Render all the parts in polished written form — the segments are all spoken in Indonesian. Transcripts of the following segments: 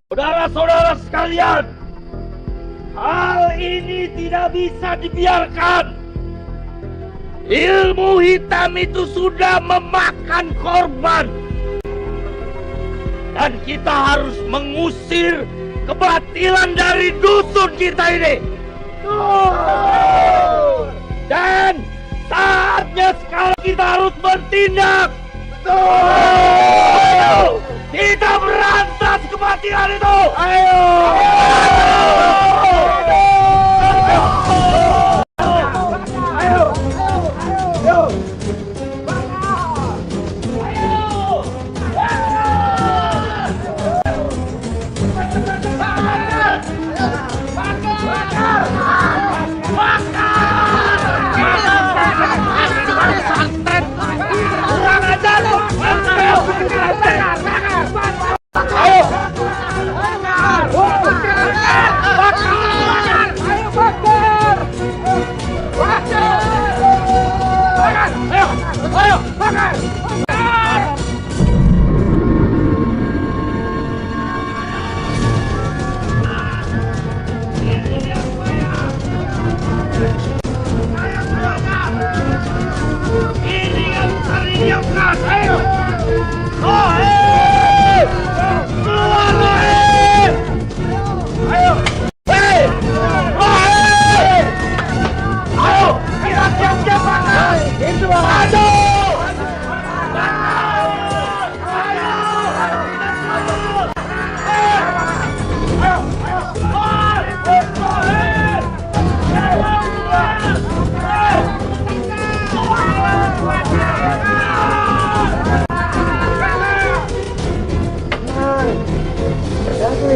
Saudara-saudara sekalian, hal ini tidak bisa dibiarkan. Ilmu hitam itu sudah memakan korban. Dan kita harus mengusir kebatilan dari dusun kita ini. Dan saatnya sekarang kita harus bertindak. Kita berantas kebatilan itu. Ayo.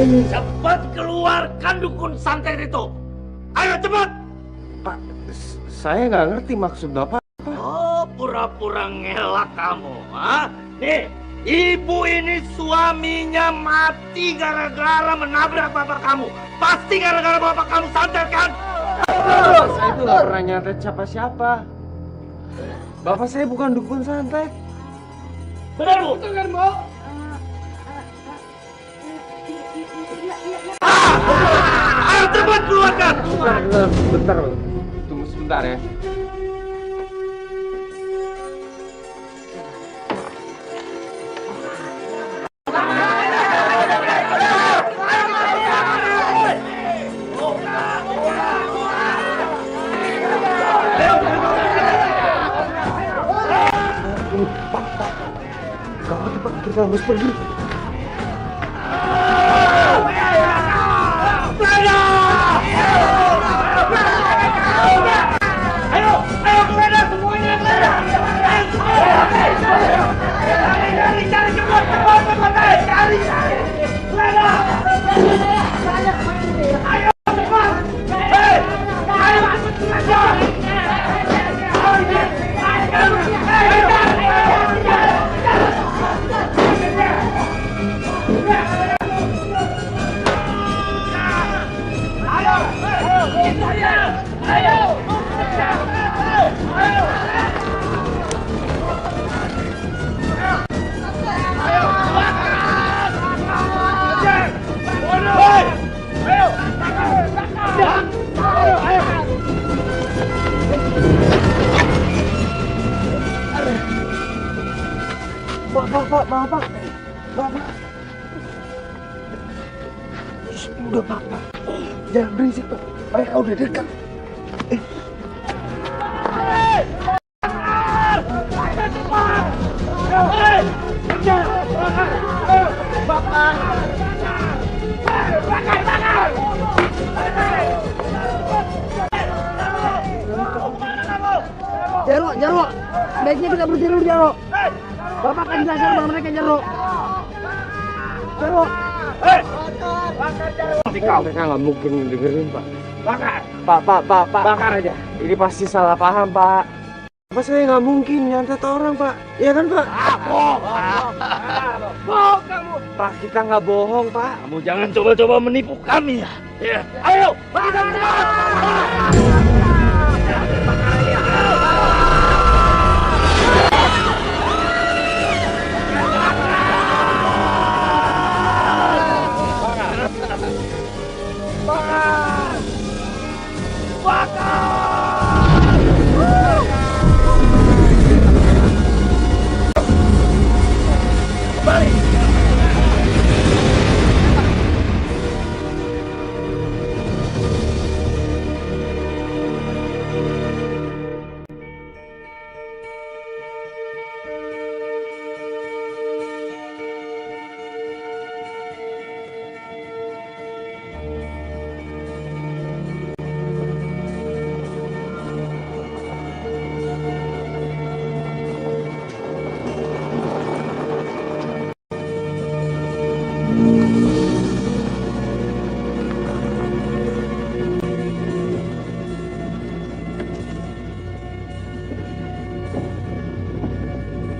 Cepat keluarkan dukun santet itu. Ayo cepat. Pak, saya nggak ngerti maksud Bapak. Oh, pura-pura ngelak kamu. Ha? Nih, ibu ini suaminya mati gara-gara menabrak bapak kamu. Pasti gara-gara bapak kamu santet kan? Saya itu nggak pernah nyantet siapa-siapa. Bapak saya bukan dukun santet. Benar, Bu? Betul kan, Bu? Ayo cepat keluarkan. Bentar. Tunggu sebentar ya. Pak, kita harus pergi. Bapak. Udah, Pak. Jangan berisik, Pak. Mereka udah dekat. Jarwo, sebaiknya kita berhenti dulu, Jarwo. Bapak akan jelaskan pada mereka, Jarwo. Mereka nggak mungkin dengerin, Pak. Bakar. Pak. Bakar aja. Ini pasti salah paham, Pak. Apa saya nggak mungkin nyantet orang, Pak? Iya kan, Pak? Bohong kamu. Pak, kita nggak bohong, Pak. Kamu jangan coba-coba menipu kami ya. Ya. Ayo, kita cepat.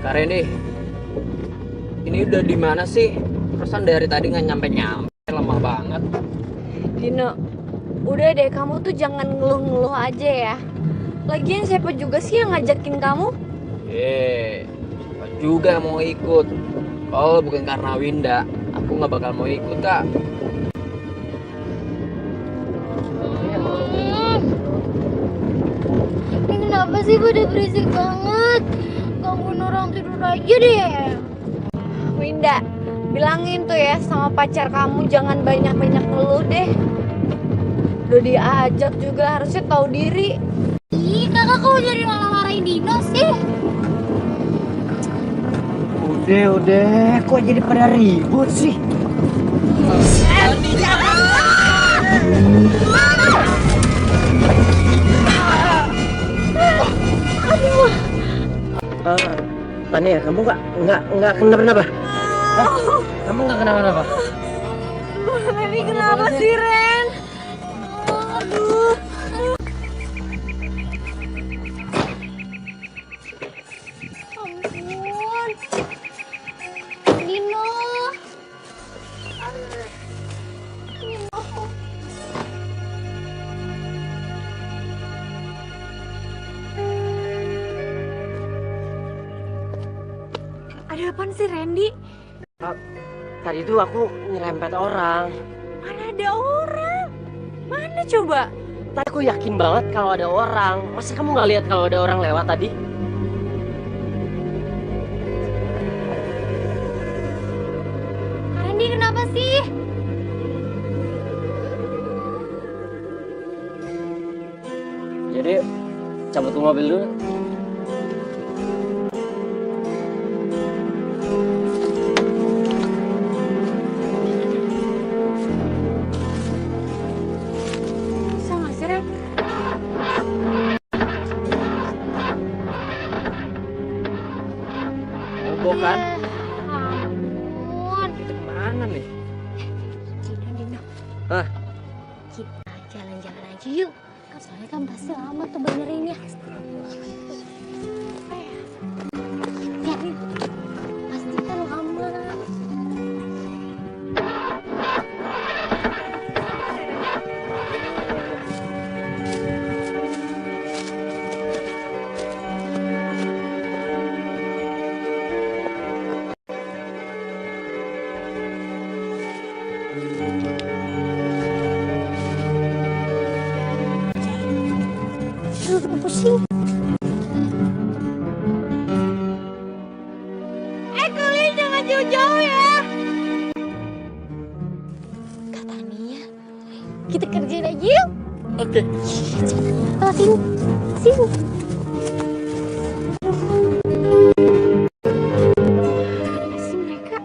Kak Randy, ini udah di mana sih? Perusahaan dari tadi nggak nyampe-nyampe, lama banget. Dino, udah deh, kamu tuh jangan ngeluh-ngeluh aja ya. Lagian siapa juga sih yang ngajakin kamu? Siapa juga mau ikut. Kalau bukan karena Winda, aku nggak bakal mau ikut, Kak. Ini kenapa sih pada berisik banget? Gangguin orang tidur aja deh. Winda, bilangin tuh ya sama pacar kamu jangan banyak-banyak ngeluh deh. Udah diajak juga harusnya tahu diri. Ih, kakak kok jadi malah marahin Dino sih? Udah, kok jadi pada ribut sih? Tania, kamu nggak kenapa-napa? Hah? Kamu nggak kenapa-napa? Ini kenapa sih, Ren? Aduh. Ampun. Dino. Dino. Ada apaan sih, Randy? Tadi tuh aku nyerempet orang. Mana ada orang? Mana coba? Tadi aku yakin banget kalau ada orang. Masa kamu nggak lihat kalau ada orang lewat tadi? Randy kenapa sih? Jadi cabut ke mobil dulu. Bisa nggak sih, Ren? Mogok kan? Ampun. Mana nih? Dino. Hah? Kita jalan-jalan aja yuk. Soalnya kan pasti lama tuh benerinnya. Ya, pasti kan lama. Aduh, pusing. Kalian jangan jauh-jauh ya. Kata Nia, kita kerjain aja yuk. Oke. Oh, sini. Sini. Mana sih mereka?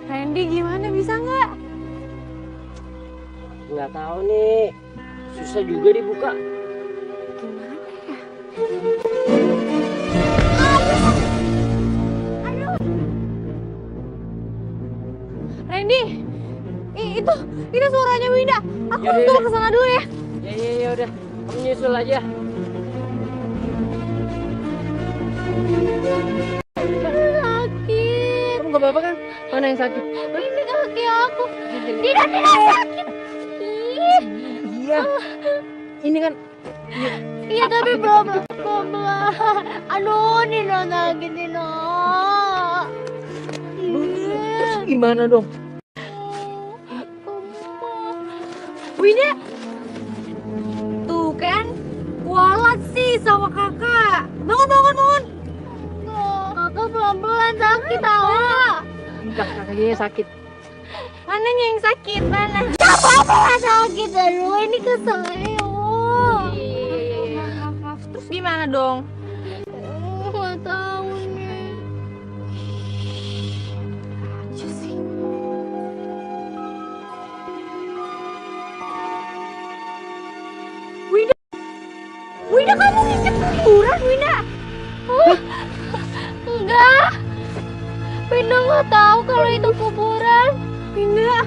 Randy gimana, bisa nggak? Nggak tahu nih. Susah juga dibuka. Gimana ya? Randy, itu suaranya Winda. Aku Yaudah, turun ke sana dulu ya. Ya udah. Kamu nyusul aja. Sakit. Kamu nggak apa-apa kan? Mana yang sakit? Ini kaki aku. Tidak sakit. Ih. Iya. Ini kan. Iya tapi belum. Aduh, Nino sakit Nino. Terus gimana dong? Winda, tuh kan, kualat sih sama kakak. Bangun. Kakak pelan-pelan sakit tahu. Kakinya sakit. Mananya yang sakit, mana? Apa sakit aduh ini ke saya. Maaf. Terus gimana dong? Nggak tahu nih. Lucu sih. Winda, kamu ngikut kuburan, Winda? Enggak. Winda nggak tahu kalau itu kuburan. Winda,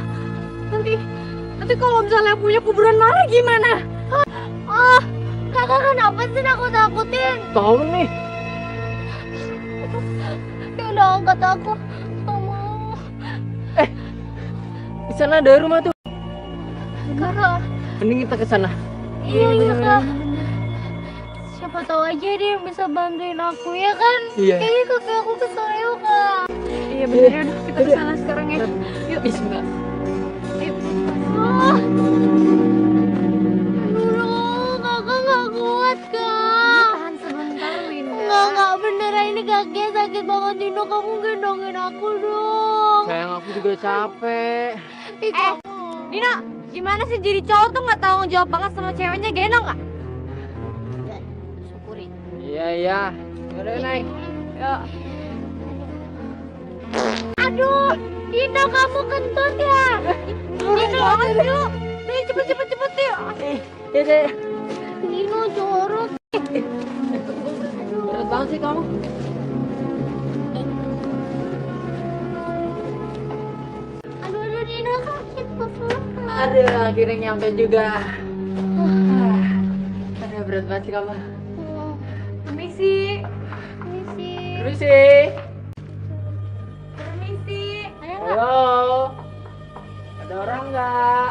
Nanti kalau misalnya punya kuburan Nara gimana? Ah, kakak kenapa sih nakut-nakutin? Tahu nih. Ya udah angkat aku. Nggak mau. Di sana ada rumah tuh. Kakak. Mending kita ke sana. Iya kak. Siapa tahu aja dia yang bisa bantuin aku ya kan? Iya. Kayaknya kakek aku kesayo kak. Iya bener ya udah kita ke sana sekarang ya. Yuk. Bismillah. Ah. Aduh, kakak nggak kuat kak. Tahan sebentar Winda. Nggak beneran ini kakek sakit banget Dino. Kamu gendongin aku dong. Sayang aku juga capek. Dino, gimana sih jadi cowok tuh nggak tanggung jawab banget sama ceweknya, gendong nggak? Syukuri. Iya. Udah naik. Yuk. Aduh, Dino kamu kentut ya? Dino, ayo. Nih cepet yuk. Ya deh. Dino jorok. Berat banget sih kamu. Aduh Dino sakit banget. Aduh, akhirnya nyampe juga. Aduh, berat banget sih kamu. Permisi. Misi. Permisi. Permisi. Halo. Ada orang nggak?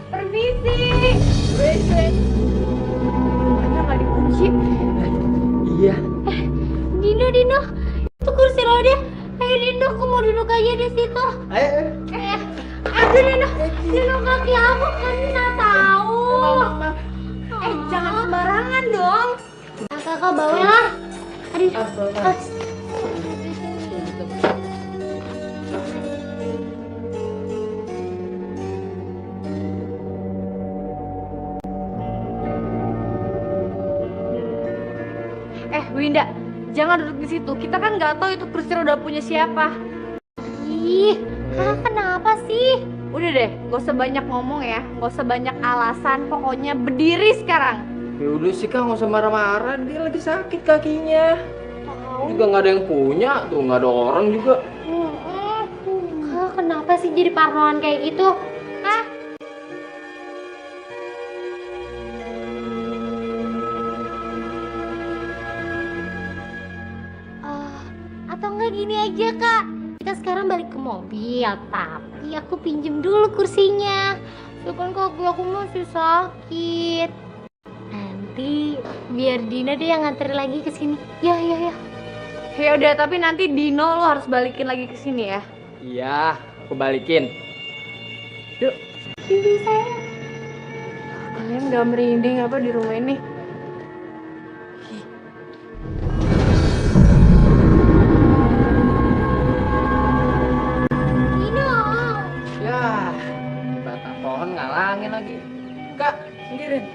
Permisi. Permisi. Mana nggak dikunci? Iya. Dino, itu kursi roda. Ayo Dino, aku mau duduk aja di situ. Ayo. Aduh Dino kaki aku kena tahu. Jangan sembarangan dong. Kakak bawa lah. Aduh. Winda, jangan duduk di situ. Kita kan nggak tahu itu kursi roda punya siapa. Ih, kakak kenapa sih? Udah deh, gak usah banyak ngomong ya, gak usah banyak alasan. Pokoknya berdiri sekarang. Ya udah sih Kak, nggak usah marah-marah. Dia lagi sakit kakinya. Juga nggak ada yang punya, tuh nggak ada orang juga. Kakak kenapa sih jadi parnoan kayak gitu? Hah? Atau enggak gini aja kak, kita sekarang balik ke mobil, tapi aku pinjem dulu kursinya. Soalnya kaki aku masih sakit. Nanti biar Dina deh yang nganter lagi ke sini. Ya. Ya udah, tapi nanti Dino lo harus balikin lagi ke sini ya. Iya, aku balikin. Yuk. Bibi saya. Kalian gak merinding apa di rumah ini? Dino. Ya, batang pohon ngalangin lagi. Kak, sendirian.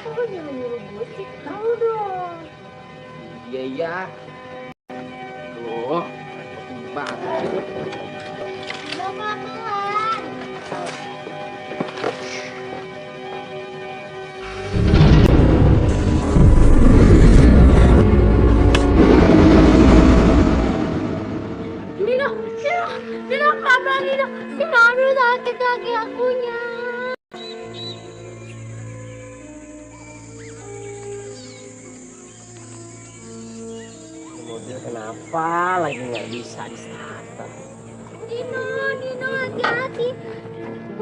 Kok nyuruh gue sih? Tahu dong. Iya. Tuh, repot banget sih. Udah pelan-pelan. Dino pelan-pelan Dino. Dino aduh sakit kaki akunya. Mobil kenapa lagi nggak bisa di starter? Dino hati-hati.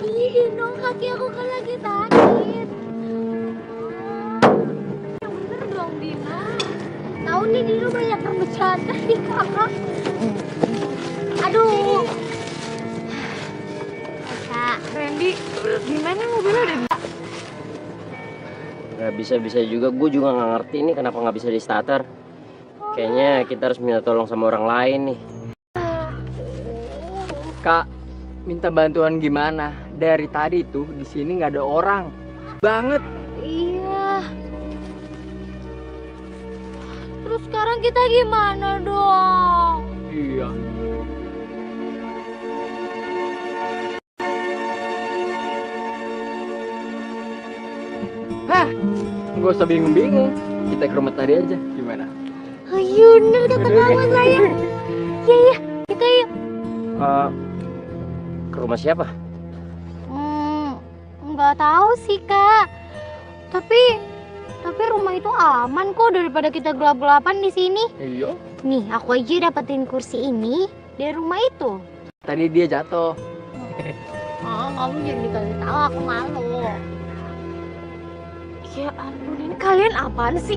Ih Dino kaki aku kan lagi sakit. Yang bener dong Dino. Tahu nih Dino banyak yang bercanda nih kakak. Aduh. Kak, Randy, gimana mobilnya udah bisa? Nggak bisa juga, gue juga nggak ngerti ini kenapa nggak bisa di starter. Kayaknya kita harus minta tolong sama orang lain nih. Kak, minta bantuan gimana? Dari tadi tuh di sini nggak ada orang. Banget. iya. Terus sekarang kita gimana dong? Iya. Hah, gak usah bingung-bingung. Kita ke rumah tadi aja, gimana? Ayo, bener kata kamu sayang. Iya, kita yuk. Ke rumah siapa? Nggak tahu sih kak. Tapi rumah itu aman kok daripada kita gelap-gelapan di sini. Iya. Nih, aku aja dapetin kursi ini dari rumah itu. Tadi dia jatuh. Oh, kamu jangan dikasih tahu, aku malu. Ya ampun, ini kalian apaan sih?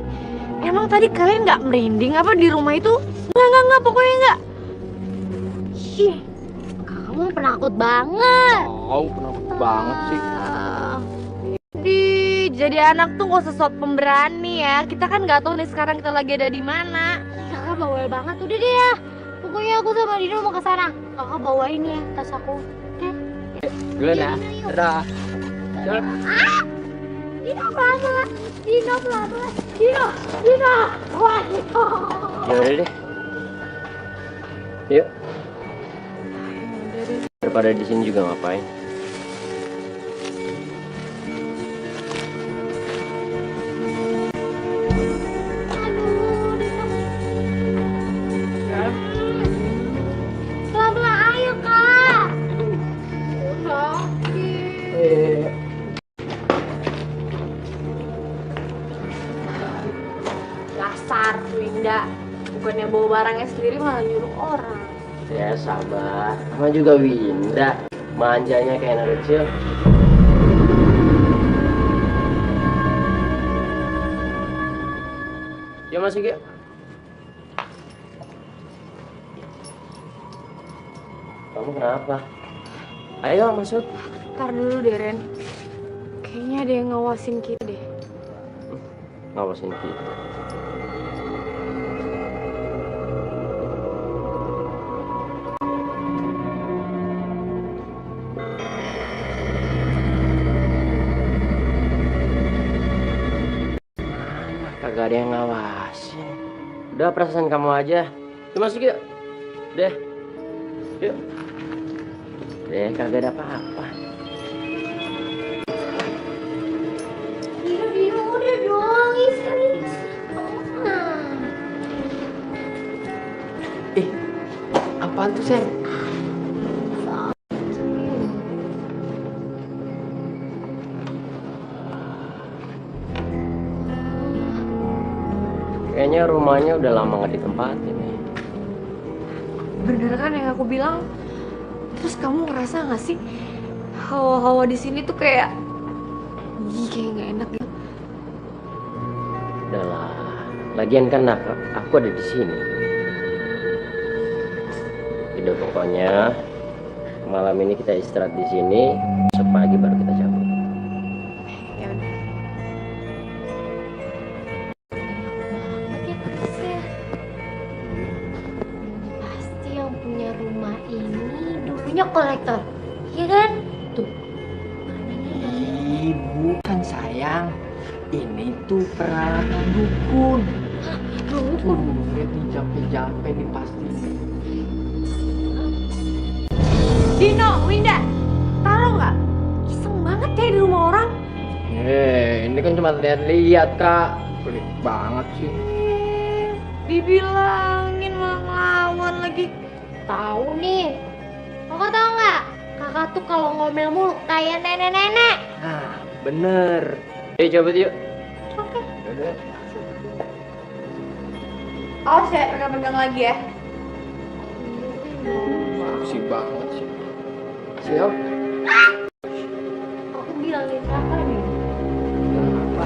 Emang tadi kalian nggak merinding apa di rumah itu? Nggak, pokoknya nggak. Ih, kamu penakut banget. Oh, penakut banget sih. Jadi anak tuh gak usah sok pemberani ya. Kita kan nggak tahu nih sekarang kita lagi ada di mana. Kakak bawel banget, udah deh ya. Pokoknya aku sama Dino mau ke sana. Kakak bawain ya tas aku. Oke? Dulu ya. Dadah. Dino pelan-pelan. Dino pelan-pelan. Dino. Wah, Dino. Yaudah deh. Yuk. Daripada di sini juga ngapain? Pelan-pelan, ayo kak. Dasar Winda, bukannya bawa barangnya sendiri malah nyuruh orang. Ya sabar. Sama juga Winda. Manjanya kayak anak kecil. Yuk masuk yuk. Kamu kenapa? Ayo masuk. Ntar dulu deh Ren, kayaknya ada yang ngawasin kita deh. Ngawasin kita. Kagak ada yang ngawasin. Udah perasaan kamu aja. Yuk masuk yuk. Deh. Yuk. Deh kagak ada apa-apa. Dino udah dong, istri. Apaan tuh, Sen? Kayaknya rumahnya udah lama nggak ditempatin nih. Bener kan yang aku bilang? Terus kamu ngerasa nggak sih hawa-hawa di sini tuh kayak, kayak nggak enak gitu. Udahlah. Lagian kan aku ada di sini. Udah pokoknya malam ini kita istirahat di sini, besok pagi baru kita cabut. Ya udah. Pakai tasnya. Pasti yang punya rumah ini dulunya kolektor, iya kan? Tuh. Ih, bukan sayang. Ini tuh peralatan dukun. Dukun. Lihat nih jampe-jampe nih pasti. Dino, Winda, taruh nggak? Iseng banget ya di rumah orang. Ini kan cuma lihat-lihat, Kak. Pelit banget sih. Dibilangin malah ngelawan lagi. Tahu nih. Kakak tahu nggak? Kakak tuh kalau ngomel mulu kayak nenek-nenek. Nah, bener. Ayo cabut yuk. Oke. Udah. Awas ya, pegang-pegang lagi ya. Sih banget sih. Siap. Aku bilangin kakak nih. Kenapa?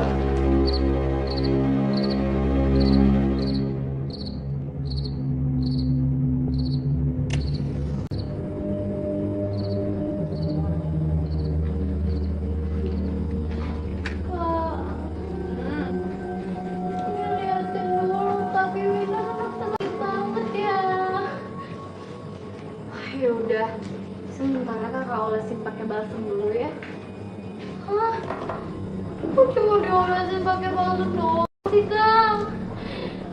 Liatin dulu, tapi Wina seneng banget ya. Ya udah, sementara kakak olesin pakai balsam dulu ya. Hah? Aku cuma diolesin pakai balsam doang sih, Kang.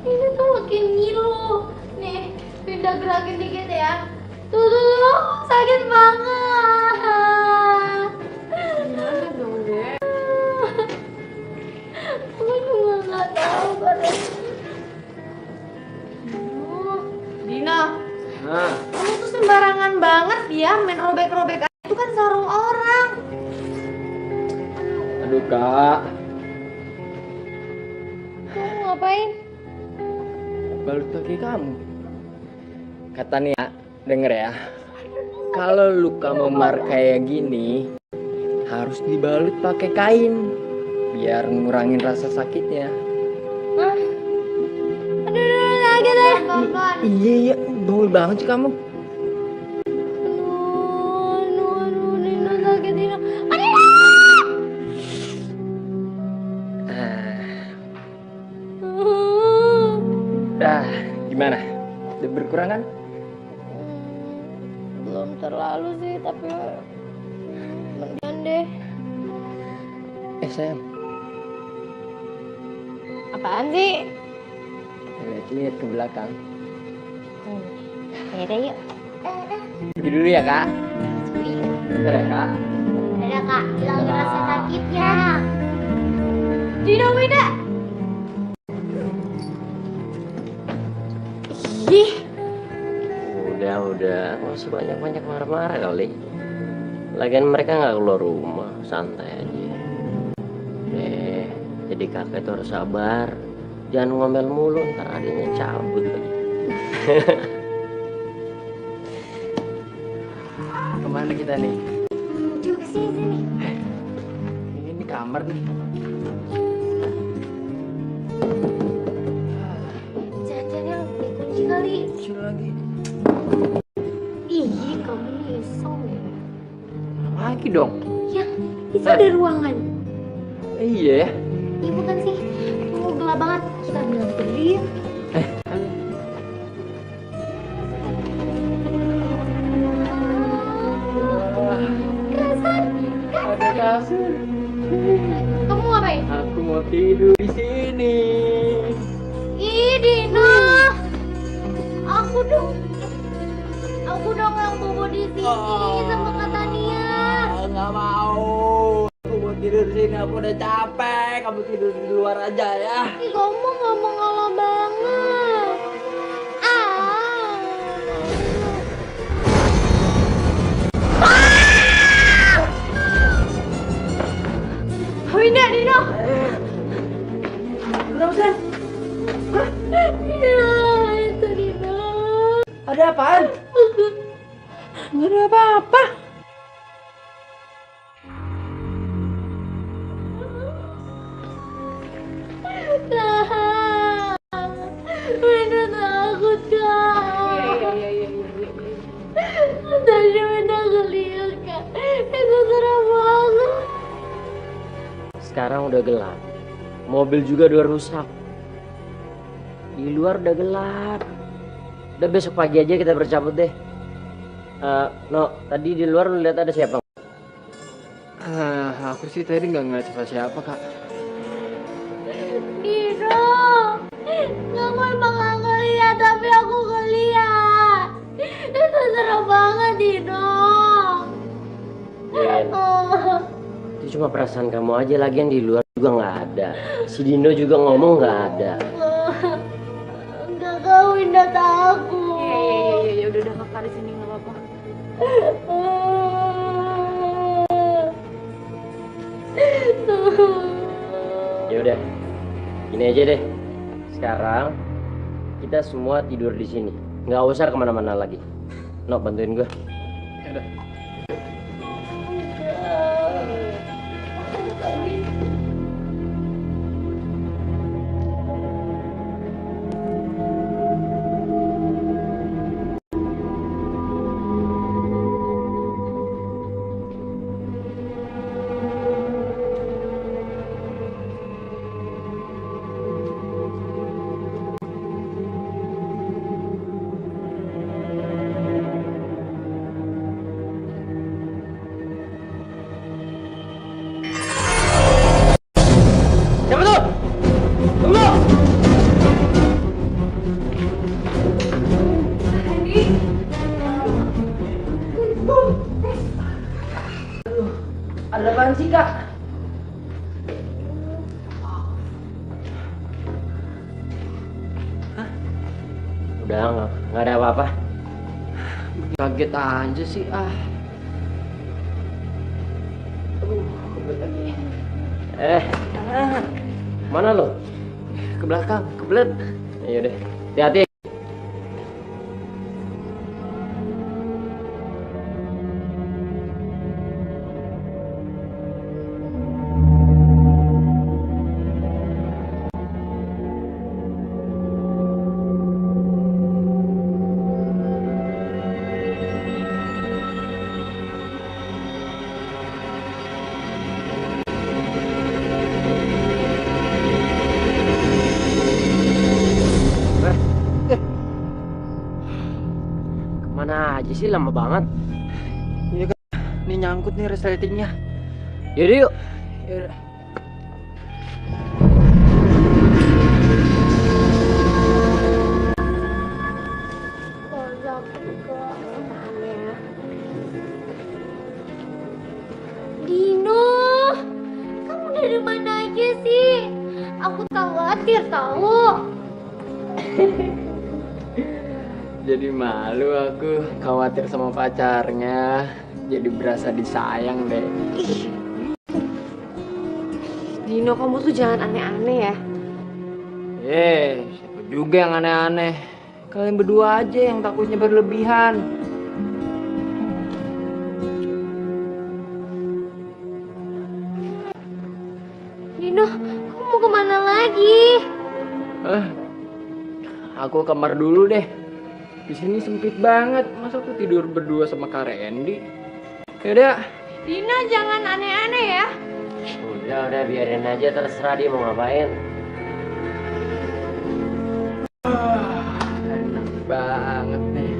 Ini tuh makin ngilu. Nih, pindah gerakin dikit ya. Tuh, sakit banget. Gimana dong, Dek? Aku juga nggak tahu badan. Dina, Nah, kamu tuh sembarangan banget ya main robek-robek aja. Itu kan sarung orang. Aduh kak, Kamu ngapain? balut kaki kamu. Kata nih ya, denger ya. Kalau luka memar kayak gini, harus dibalut pakai kain, biar ngurangin rasa sakitnya. Hah? Aduh, sakit deh. Iya, bawel banget sih kamu. Aduh, Dino sakit, Dino. Aduh! Dah, gimana? Udah berkurang kan? Belum terlalu sih, tapi mendingan deh. Sayang, Apaan sih? lihat ke belakang. Ya udah yuk. Pergi dulu ya kak. Bentar ya kak. Dadah kak, hilangin rasa sakitnya. Dino, Winda. Ih, Udah, nggak usah banyak-banyak marah-marah kali. Lagian mereka nggak keluar rumah, santai aja. Jadi kakek tuh harus sabar. Jangan ngomel mulu, ntar adiknya cabut lagi. Kemana kita nih? Menuju ke sini. Ini kamar nih. Jangan-jangan yang dikunci kali. Kecil lagi. Ih, kamu nih iseng ya. Lagi dong. Ya, itu ada ruangan. Iya. Iya bukan sih. Kamu gelap banget. Kita bilang berdiri. Ada kasur. Kamu ngapain? Aku mau tidur di sini. Ih, Dino. Aku dong yang bobo di sini sama Kak Tania. Nggak mau. Aku mau tidur di sini. Aku udah capek. Kamu tidur di luar aja ya. Ih, kamu nggak mengalah banget. Winda, Dino. Ya, itu Dino. Ada apaan? Nggak ada apa-apa. Winda takut kak. Tadi Winda ngeliat kak. Itu serem banget. Sekarang udah gelap. Mobil juga udah rusak. Di luar udah gelap. Udah besok pagi aja kita bercabut deh. No, tadi di luar lu lihat ada siapa? Aku sih tadi nggak ngeliat siapa-siapa kak. Dino, kamu emang gak ngeliat, tapi aku ngeliat. Itu serem banget, Dino. Jen, itu cuma perasaan kamu aja, lagian di luar juga nggak ada. Si Dino juga ngomong nggak ada. Enggak, kau Winda takut. Iya, udah kakak di sini nggak apa-apa. Ya udah, gini aja deh. Sekarang kita semua tidur di sini. Nggak usah kemana-mana lagi. No, bantuin gue. Ya udah. Siapa tuh? Tunggu! Ada apaan sih kak? Udah, nggak ada apa-apa. Kaget aja sih ah. Kebelet lagi. Eh, mana lo? Ke belakang. Kebelet. Iya deh. Hati-hati. Kemana aja sih, lama banget. Iya kan, ini nyangkut nih resletingnya. Yaudah yuk. Yaudah. Dino, kamu dari mana aja sih? Aku khawatir tahu. Jadi malu aku, khawatir sama pacarnya. Jadi berasa disayang deh. Dino, kamu tuh jangan aneh-aneh ya. Siapa juga yang aneh-aneh. Kalian berdua aja yang takutnya berlebihan. Dino, kamu mau kemana lagi? Aku kamar dulu deh. Di sini sempit banget. Masa aku tidur berdua sama Kak Randy? Yaudah. Dino, jangan aneh-aneh ya. Udah biarin aja, terserah dia mau ngapain. Enak banget nih.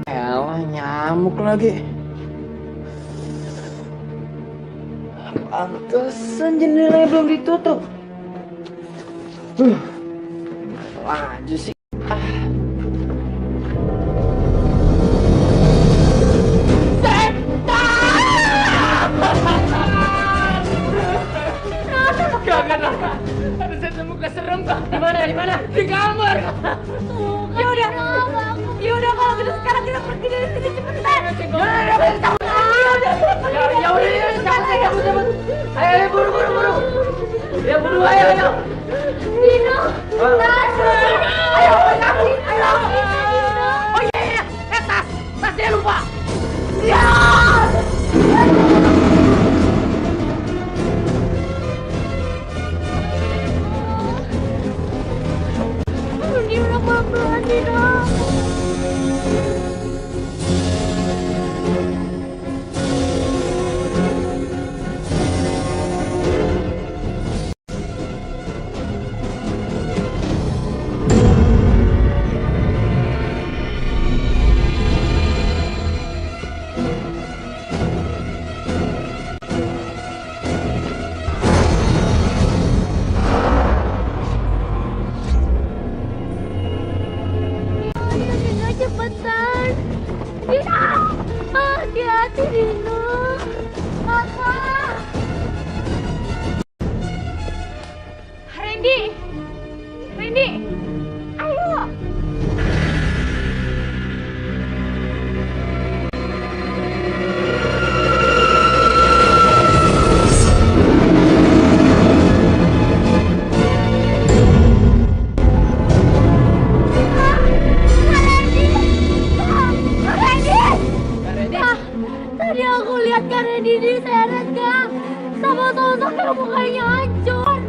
Elah, nyamuk lagi. Pantesan jendelanya belum ditutup. Aja sih. Ya udah kalau gitu sekarang kita pergi dari sini cepetan. Ayo, buru. Ya buru, ayo. Dino, ayo. Oh iya, tasnya lupa. Dino, pelan-pelan Dino. Dino, cepetan. Dino, hati-hati Dino. Kakak. Randy, ayo. Tadi aku lihat Kak Randy diseret Kak, sama sosok yang mukanya hancur.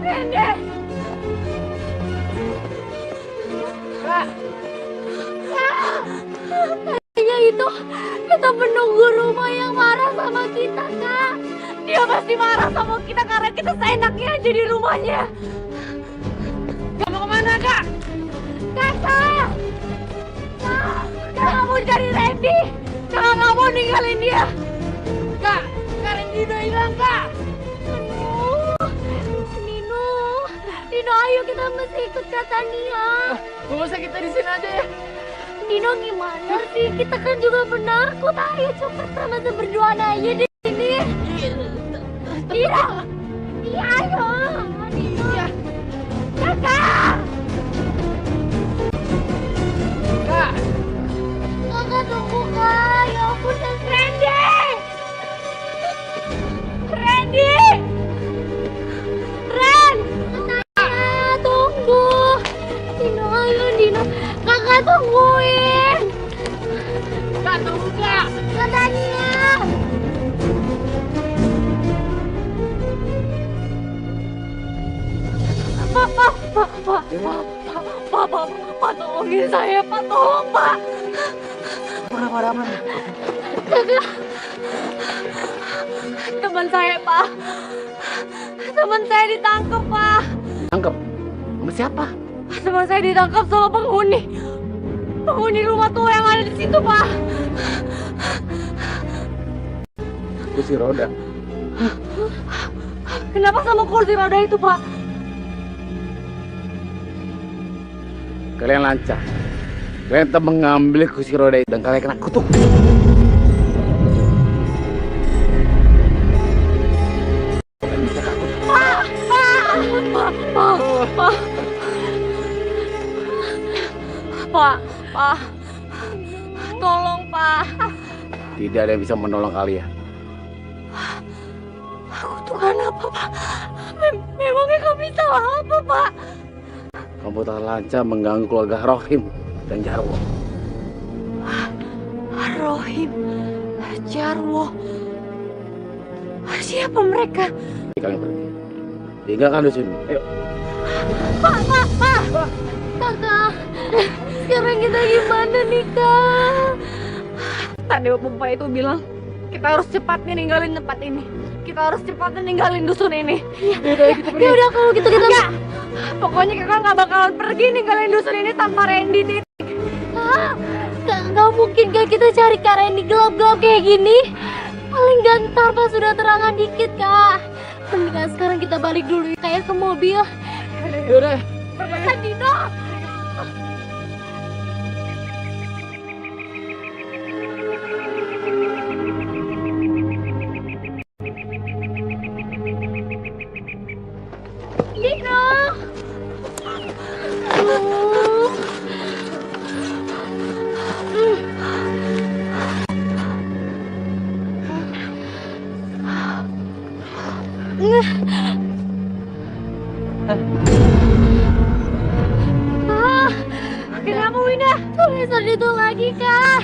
Randy, Kak, kayaknya itu penunggu rumah yang marah sama kita Kak. Dia pasti marah sama kita karena kita seenaknya aja di rumahnya. Kamu kemana Kak? Kakak, Kakak mau cari Randy. Kakak nggak mau ninggalin dia. Kak Randy udah hilang Kak. Nino, ayo kita mesti ikut Kak Tania. Gak usah, kita di sini aja ya. Dino gimana sih? Kita kan juga penakut. Ayo cepet sama berduaan aja di sini. Dino, iya ayo. Dino, kakak. Kakak tunggu kak. Ya ampun, Randy. Randy. Ren, Naya, tunggu. Dino, ayo Dino. Kakak tungguin. Kak, tunggu kak. Katanya. Pak, tolongin saya, Pak, tolong, Pak. Ada apa? Kakak, teman saya, Pak. Teman saya ditangkap, Pak. Tangkap? Sama siapa? Teman saya ditangkap sama penghuni rumah tua yang ada di situ, Pak. Kursi roda. Kenapa sama kursi roda itu, Pak? Kalian lancar. Kalian tetap mengambil kursi roda itu dan kalian kena kutuk. Pak, tolong Pak. Tidak ada yang bisa menolong kalian. Kutukan apa Pak? Memangnya kami salah apa Pak? Kamu telah lancar mengganggu keluarga Rohim dan Jarwo. Rohim, Jarwo, siapa mereka? Kalian pergi. Tinggalkan di sini. Ayo. Pak. Kakak, sekarang kita gimana nih Kak? Tadi Bapak itu bilang kita harus cepatnya ninggalin tempat ini. Kita harus cepatnya ninggalin dusun ini. Ya udah kalau gitu kita nggak. Pokoknya kakak nggak bakalan pergi ninggalin dusun ini tanpa Randy. Nggak mungkin Kak, kita cari Kak Randy gelap-gelap kayak gini. Paling gantar pas sudah terangan dikit Kak. Mendingan sekarang kita balik dulu kayak ke mobil. Yaudah. Cepetan Dino. Dino. Kenapa Winda? Tulisan itu lagi Kak.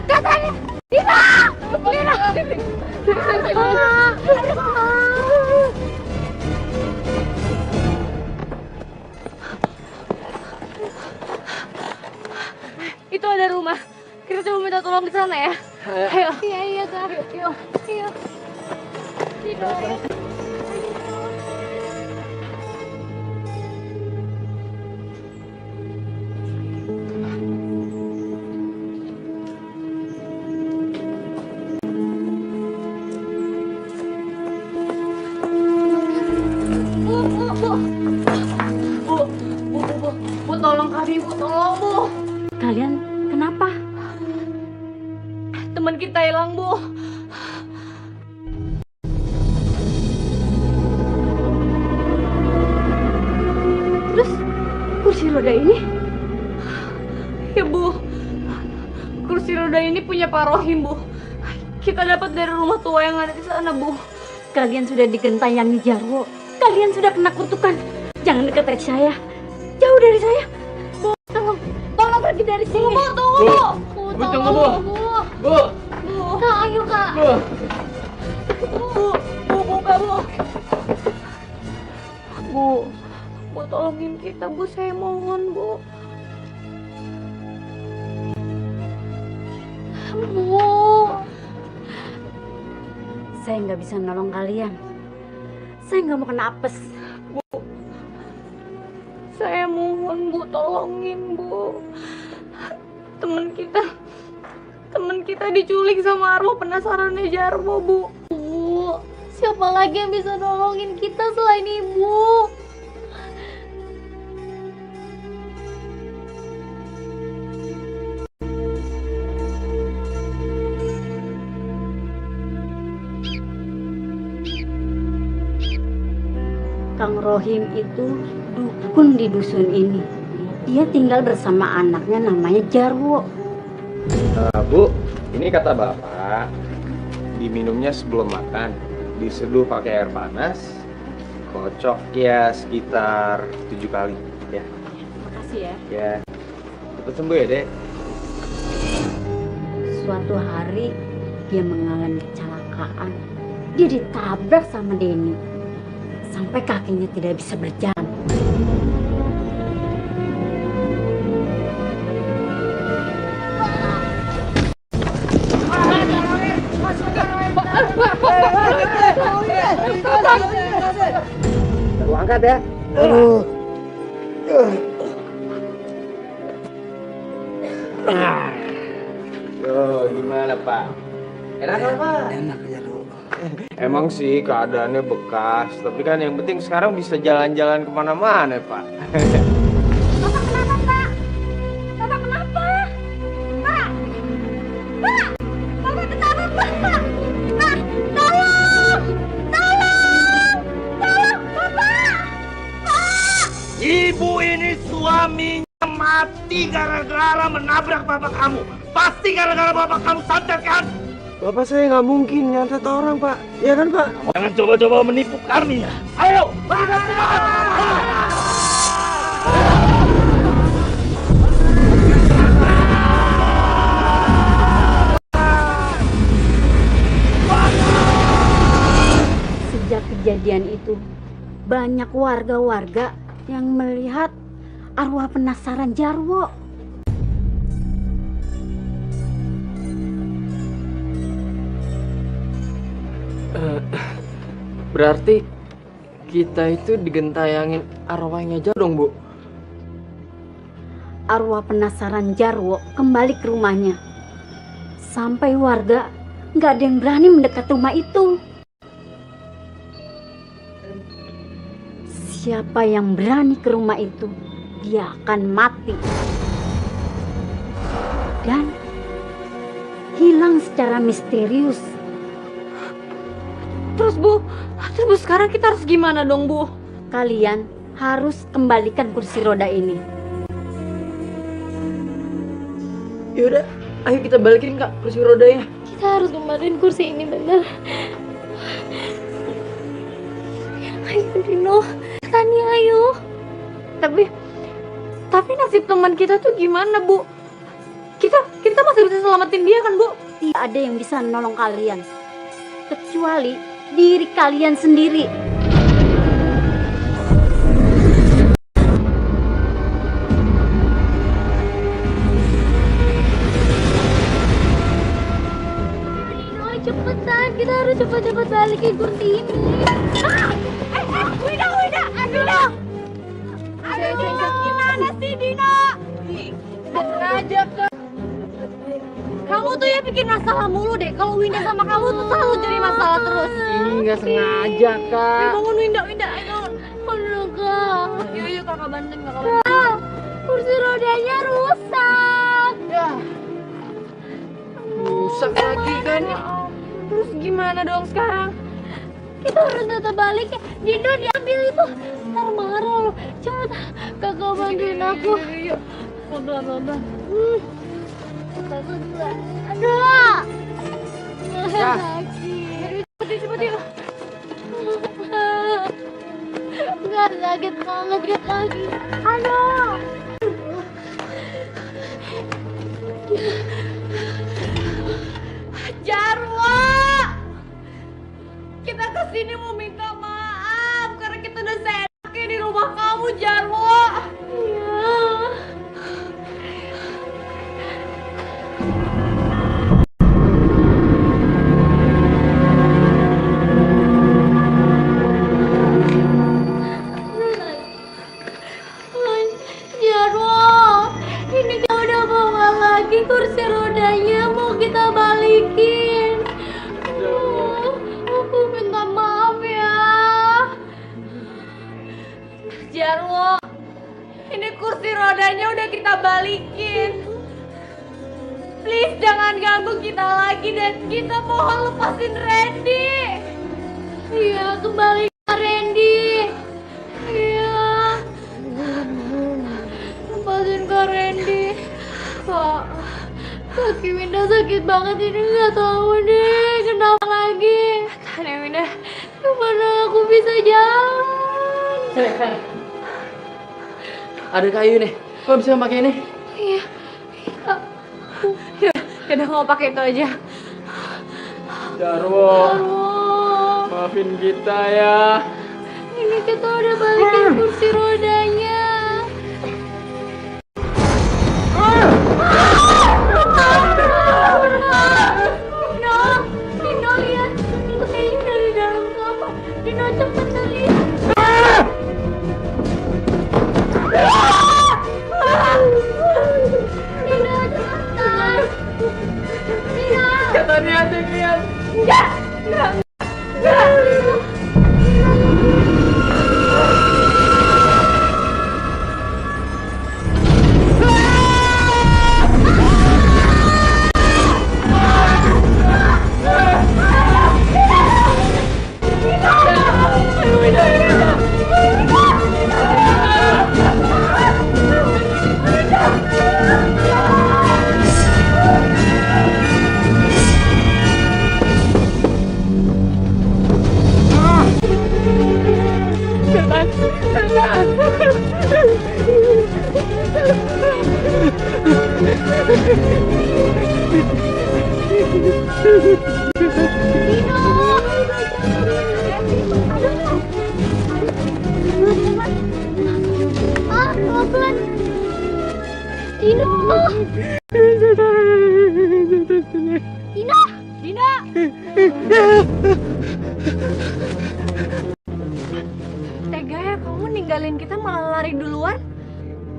Katanya Dina. Itu ada rumah. Kita coba minta tolong di sana ya. Ayo. Iya Kak. Ayo. Dino, ayo. Bu, tolong kami, Bu, tolong, Bu. Kalian kenapa? Teman kita hilang, Bu. Terus kursi roda ini? Ya, Bu. Kursi roda ini punya Pak Rohim, Bu. Kita dapat dari rumah tua yang ada di sana, Bu. Kalian sudah digentayangi Jarwo. Kalian sudah kena kutukan. Jangan dekat saya. Jauh dari saya. Bu, tolong pergi dari sini. Bu, tunggu, Bu. Bu, tunggu, Bu. Bu. Kak, ayo, Kak. Bu, buka, Bu. Bu, tolongin kita, Bu. Saya mohon, Bu. Bu. Saya nggak bisa nolong kalian. Saya nggak mau kena apes. Bu, saya mohon Bu, tolongin Bu. Teman kita diculik sama arwah penasarannya Jarwo, Bu. Bu, Siapa lagi yang bisa nolongin kita selain ibu? Kang Rohim itu dukun di dusun ini. Dia tinggal bersama anaknya namanya Jarwo. Bu, ini kata bapak, diminumnya sebelum makan, diseduh pakai air panas, kocok ya sekitar 7 kali ya. Makasih ya. Ya, cepet sembuh ya dek. Suatu hari dia mengalami kecelakaan. Dia ditabrak sama Denny sampai kakinya tidak bisa berjalan. Aku angkat ya. Gimana Pak? Enak kan Pak? Enak ya lu. Emang sih keadaannya bekas, tapi kan yang penting sekarang bisa jalan-jalan kemana-mana Pak. Bapak kenapa, Pak? Bapak kenapa? Pak! Pak! Bapak kenapa, Pak? Pak! Tolong! Tolong! Tolong, Bapak! Pak! Ibu ini suaminya mati gara-gara menabrak bapak kamu. Pasti gara-gara bapak kamu santet kan? Bapak saya nggak mungkin nyantet orang Pak, ya kan Pak? Jangan coba-coba menipu kami. Ayo, Sejak kejadian itu, banyak warga-warga yang melihat arwah penasaran Jarwo. Berarti kita itu digentayangin arwahnya aja dong Bu. Arwah penasaran Jarwo kembali ke rumahnya. Sampai warga nggak ada yang berani mendekat rumah itu. Siapa yang berani ke rumah itu, dia akan mati. Dan hilang secara misterius. Terus Bu sekarang kita harus gimana dong Bu? Kalian harus kembalikan kursi roda ini. Yaudah, ayo kita balikin Kak kursi rodanya. Kita harus kembaliin kursi ini, bener. Ayo Dino, Tania ayo. Tapi nasib teman kita tuh gimana Bu? Kita masih bisa selamatin dia kan Bu? Tidak ada yang bisa menolong kalian kecuali diri kalian sendiri. Dino, cepetan. Kita harus cepat-cepat balikin kursi ini. Wida, aduh. Aduh, gimana sih Dino? Sengaja Kak. Kamu tuh ya bikin masalah mulu deh. Kalau Winda sama kamu tuh selalu jadi masalah terus. Ini nggak sengaja Kak. Bangun Winda, ayo. Aduh, Kak. Yuk kakak bantuin. Kak, kursi rodanya rusak. Ya, rusak lagi kan. Terus gimana dong sekarang? Kita harus tetap balik ya. Dino diambil itu. Ntar marah loh. Cepet, kakak bantuin aku. Udah. Aduh. Sakit. Cepet yuk. Nggak sakit banget lihat lagi. Aduh. Jarwo, kita kesini mau minta maaf karena kita udah seenaknya di rumah kamu, Jarwo. Iya. Jarwo, ini kita udah bawa lagi kursi rodanya, mau kita balikin. Aku minta maaf. Jarwo, ini kursi rodanya udah kita balikin. Please jangan ganggu kita lagi dan kita mohon lepasin Randy. Iya, kembali ke Randy. Iya. Lepasin ke Randy. Kak, kaki Winda sakit banget ini, nggak tahu deh kenapa lagi. Tanya Winda, kemana aku bisa jalan? Ada kayu nih. Kok bisa pakai ini? Iya. Yaudah mau pakai itu aja. Jarwo, Aduh, maafin kita ya. ini kita udah balikin kursi rodanya. Dino lihat, itu kayaknya dari dalam kamar. Dino cepet lihat. Dino cepetan. Dino. Katanya ada yang lihat. Enggak. Pelan-pelan. Dino. Dino. Dino. Tega ya kamu ninggalin kita malah lari duluan?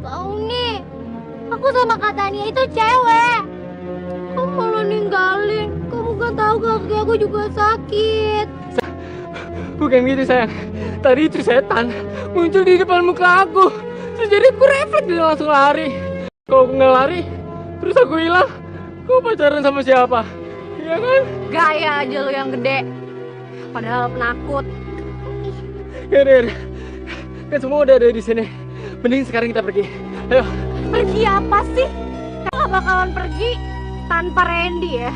Tahu nih. Aku sama Kak Tania itu cewek. Kamu malah ninggalin. Kamu gak tahu kaki aku juga sakit. Bukan gitu sayang. Tadi itu setan muncul di depan muka aku. Terus jadi aku refleks dan langsung lari. Kalau aku nggak lari, terus aku hilang. Kau pacaran sama siapa? Iya kan? Gaya aja lu yang gede. Padahal penakut. Ya, kan semua udah ada di sini. Mending sekarang kita pergi. Ayo. Pergi apa sih? Kita gak bakalan pergi tanpa Randy ya.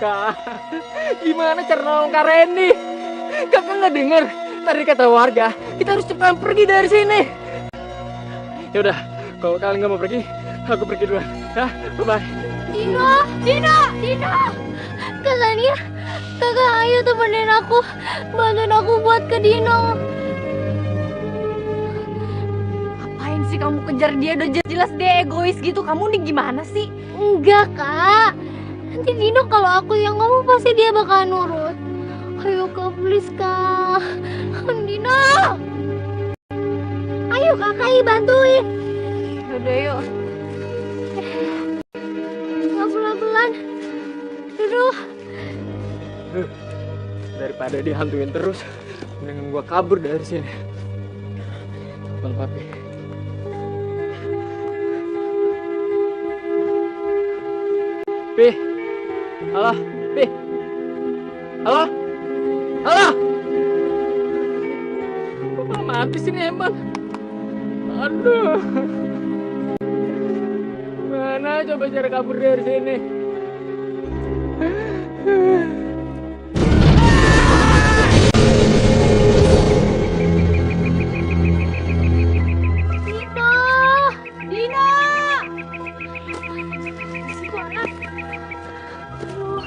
Kak, gimana cara nolong Kak Randy? Kakak nggak dengar? Tadi kata warga, kita harus cepat pergi dari sini. Yaudah, kalau kalian nggak mau pergi, aku pergi duluan. Ya, bye-bye. Dino, Dino, Dino. Kak Tania, kakak ayo temenin aku. Bantuin aku buat ke Dino. Ngapain sih kamu kejar dia? Udah jelas dia egois gitu. Kamu nih gimana sih? Enggak, Kak. Nanti Dino kalau aku yang ngomong pasti dia bakal nurut. Ayo Kak, please Kak. Dino. Ayo Kakak bantuin. Udah yuk. Pelan-pelan. Duduk. Daripada dihantuin terus, mendingan gua kabur dari sini. Bang Papi. Pi. Halo, Pi. Halo? Halo? Kok malah mati sih nih emang? Aduh. Mana coba cara kabur dari sini? Dino! Dino! Gimana? Aduh,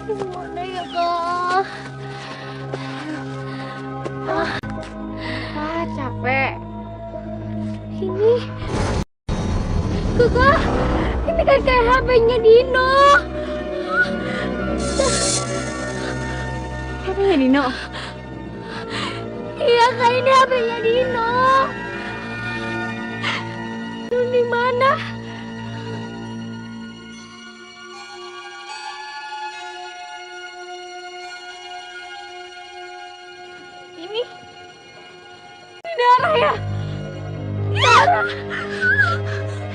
gimana ya Kak? Capek. Ini Kakak, ini kan kayak HP-nya Dino. HP-nya Dino? Iya Kak, ini HP-nya Dino. Lu di mana? Ini darah ya?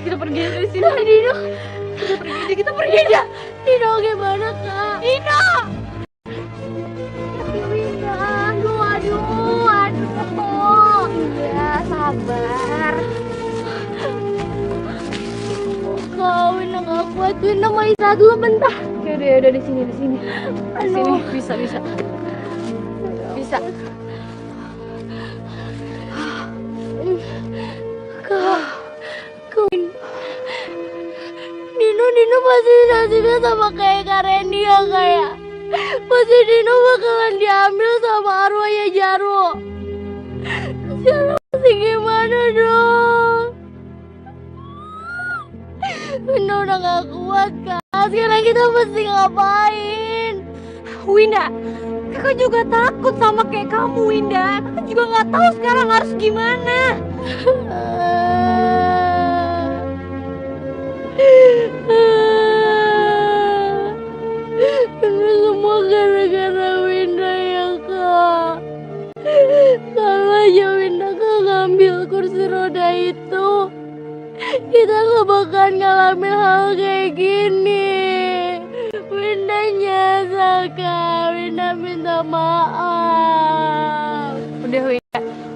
Kita pergi dari sini. Dino. Kita pergi aja. Dino gimana kak? Dino. Winda, aduh. Ya sabar. Kak, Winda nggak kuat. Winda mau istirahat dulu bentar. Udah di sini. Di sini bisa. Kak, Dino pasti nasibnya sama kayak Kak Randy ya kayak. Pasti Dino bakalan diambil sama arwahnya Jarwo. Sekarang pasti gimana dong? Winda udah gak kuat Kak. Sekarang kita mesti ngapain? Winda, kakak juga takut sama kayak kamu Winda. Kakak juga gak tahu sekarang harus gimana. Ini semua gara-gara Winda ya Kak. Kalau aja Winda Kak ngambil kursi roda itu, kita gak bakal ngalamin hal kayak gini. Winda nyesel Kak. Winda minta maaf. Udah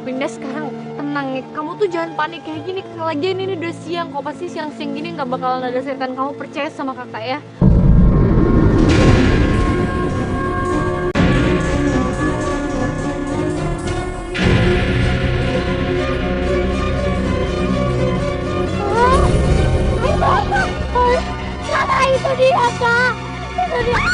Winda sekarang tenang ya. Kamu tuh jangan panik kayak gini. Lagian ini udah siang kok. Pasti siang-siang gini gak bakalan ada setan. Kamu percaya sama kakak ya. Kakak itu dia Kak. Itu dia.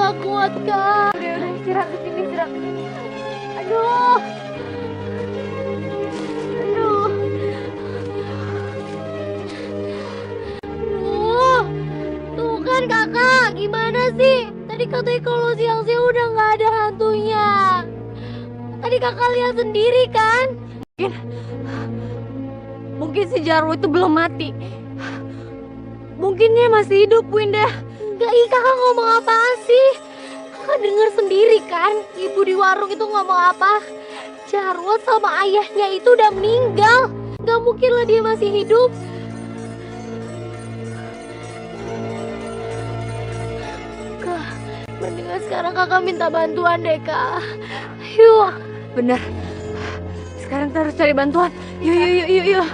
Gak kuat Kak. Udah istirahat di sini. Aduh. Tuh kan kakak, gimana sih? Tadi katanya kalau siang-siang udah gak ada hantunya. Tadi kakak lihat sendiri kan? Mungkin si Jarwo itu belum mati. Mungkin dia masih hidup, Winda. Enggak, kakak ngomong apa sih? Kakak dengar sendiri kan? Ibu di warung itu ngomong apa? Jarwo sama ayahnya itu udah meninggal. Gak mungkin lah dia masih hidup. Kak, mendingan sekarang kakak minta bantuan deh Kak. Yuk. Bener. Sekarang kita harus cari bantuan. Yuk.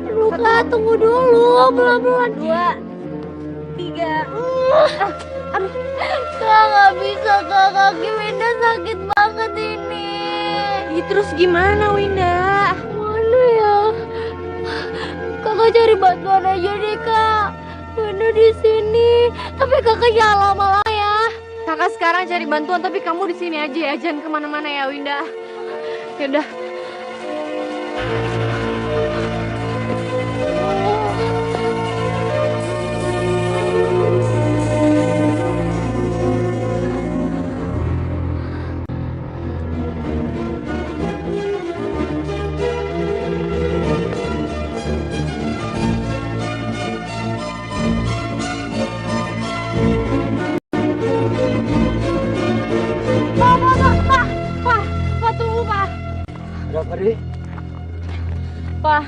Aduh Kak, tunggu dulu. Pelan-pelan. 2, 3. Aduh. Kak, gak bisa Kak. Kaki Winda sakit banget ini. Terus gimana Winda? Mana ya? Kakak cari bantuan aja deh Kak. Winda di sini. Tapi kakak jangan lama-lama ya. Kakak sekarang cari bantuan, tapi kamu di sini aja ya. Jangan kemana-mana ya Winda. Yaudah. Pak,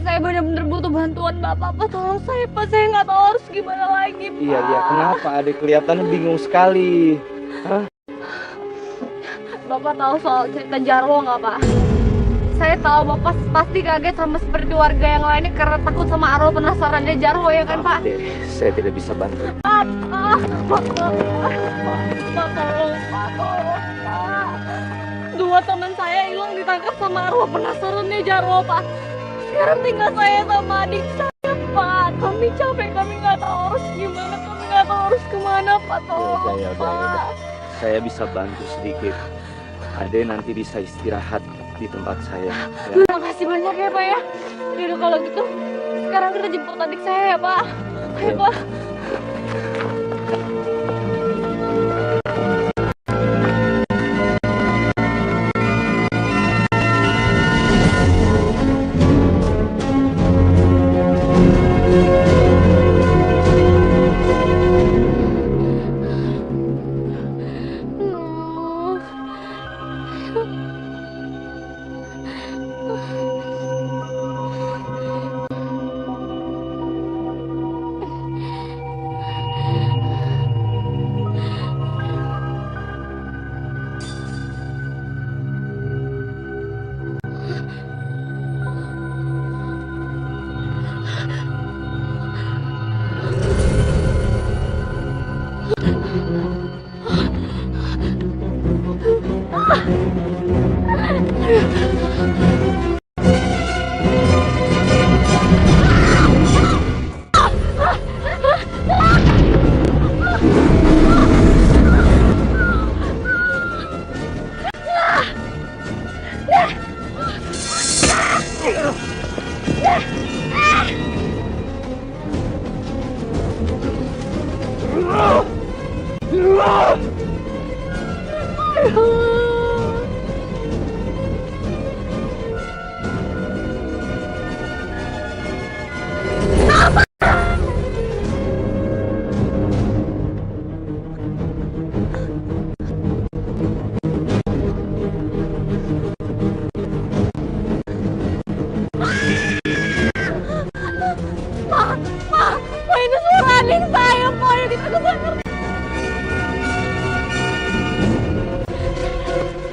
saya benar-benar butuh bantuan Bapak. Pak, tolong saya, Pak. Saya nggak tahu harus gimana lagi, Pak. Iya, kenapa? Adik kelihatannya bingung sekali. Hah? Bapak tahu soal cerita Jarwo nggak, Pak? Saya tahu Bapak pasti kaget sama seperti warga yang lainnya karena takut sama arwah penasarannya Jarwo, ya kan, Pak? Saya tidak bisa bantu. Pak, tolong, Pak. Dua teman saya hilang ditangkap sama arwah penasarannya Jarwo, Pak. Sekarang tinggal saya sama adik saya, Pak. Kami capek, kami nggak tahu harus gimana, kami nggak tahu harus kemana, Pak. Tolong, Pak. Saya bisa bantu sedikit. Ade nanti bisa istirahat di tempat saya. Ya. Terima kasih banyak ya Pak ya. Yaudah kalau gitu sekarang kita jemput adik saya ya Pak. Ayo Pak.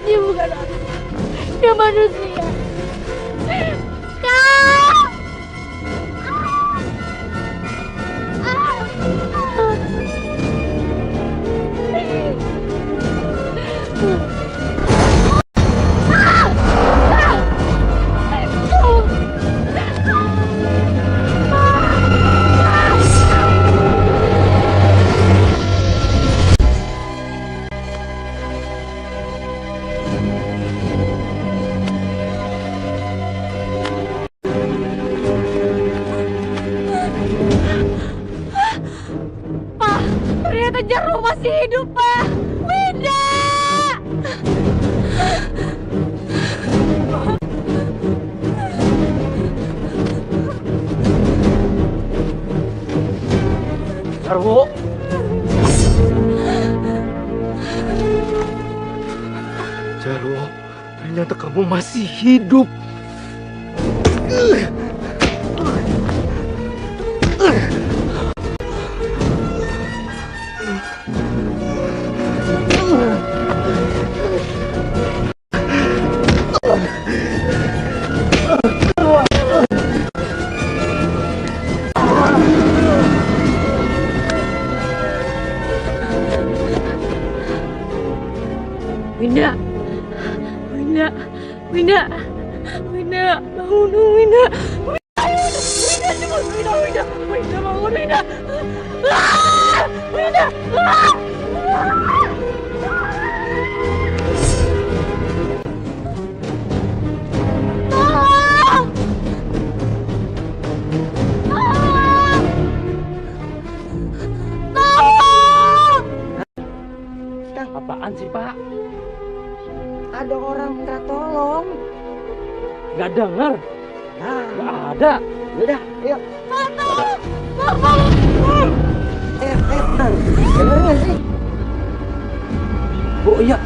Dia bukan anak. Dia manusia. Kak! Pak, ternyata Jarwo masih hidup, Pak. Winda! Jarwo! Jarwo, ternyata kamu masih hidup. Winda, Winda, Winda, Winda, bangun dong, Winda. Winda, cepat, Winda, Winda, Winda, bangun, Winda. Ah! Winda, ah! Tolong! Tolong! Tolong! Apaan sih, Pak? Ada orang minta tolong. Gak dengar. Nah, Gak ada. udah, ayo. Tolong! Bener nggak sih? Oh iya.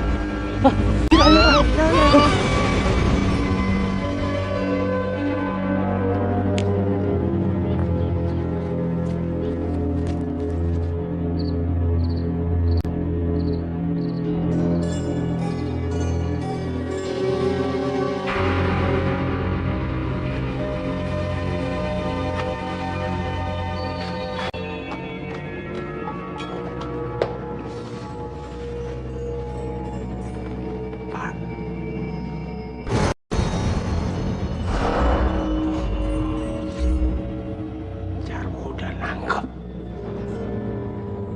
Jarwo udah nangkep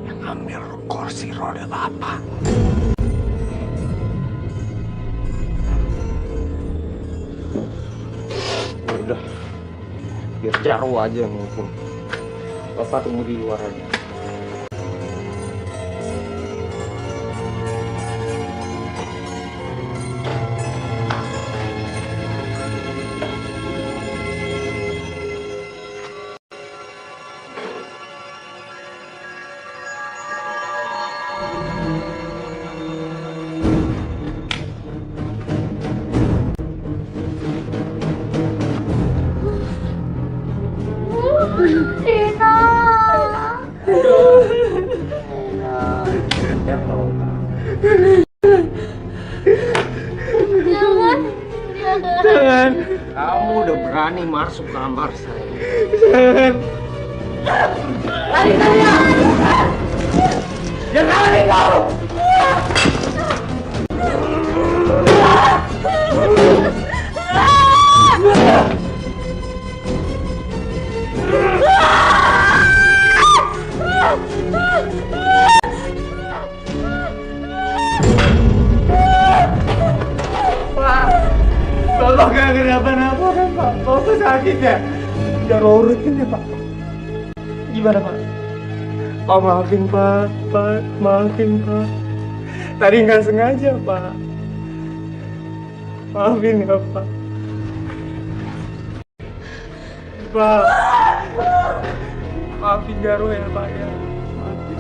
yang ambil kursi roda Bapak. Udah, biar Jarwo aja yang nghukum. Bapak tunggu di luar aja. Jangan. Kamu udah berani masuk kamar saya. Lari kalian! Jangan lari kau! Bapak gak kenapa-napa kan Pak? Bapak sakit ya? Jarwo urutin ya Pak. Gimana Pak? Pak maafin Pak, maafin Pak. Tadi nggak sengaja Pak. Maafin ya Pak. Pak, maafin Jarwo ya Pak ya. Maafin.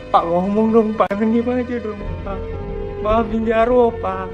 Pak ngomong dong Pak, diem aja dong Pak. Maafin Jarwo Pak.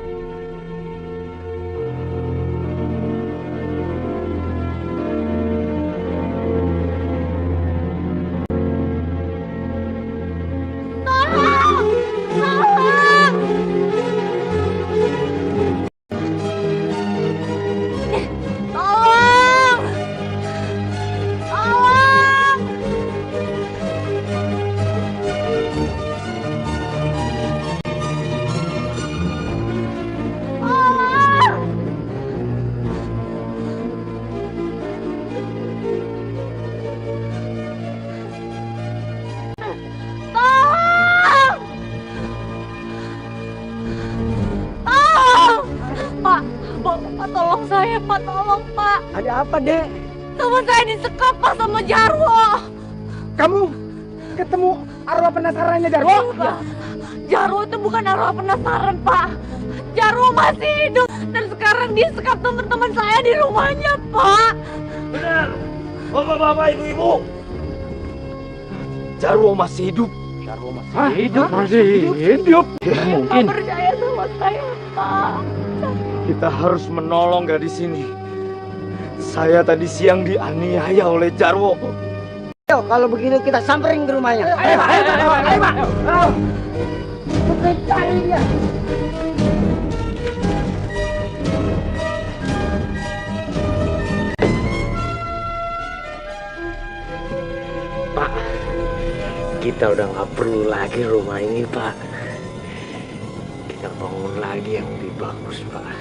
Pak, tolong saya, Pak, tolong, Pak. Ada apa Dek? Teman saya disekap, Pak, sama Jarwo. Kamu ketemu arwah penasarannya Jarwo? Pak, Jarwo itu bukan arwah penasaran, Pak. Jarwo masih hidup dan sekarang dia sekap teman-teman saya di rumahnya, Pak. Benar, bapak-bapak, ibu-ibu. Jarwo masih hidup. Jarwo masih hidup. Masih hidup? Ya, Pak, mungkin. percaya sama saya, Pak. Kita harus menolong gadis ini. Saya tadi siang dianiaya oleh Jarwo. Ayo, kalau begitu kita samperin ke rumahnya. Ayo Pak. Kita cari dia. Pak, kita udah nggak perlu lagi rumah ini, Pak. Kita bangun lagi yang lebih bagus, Pak.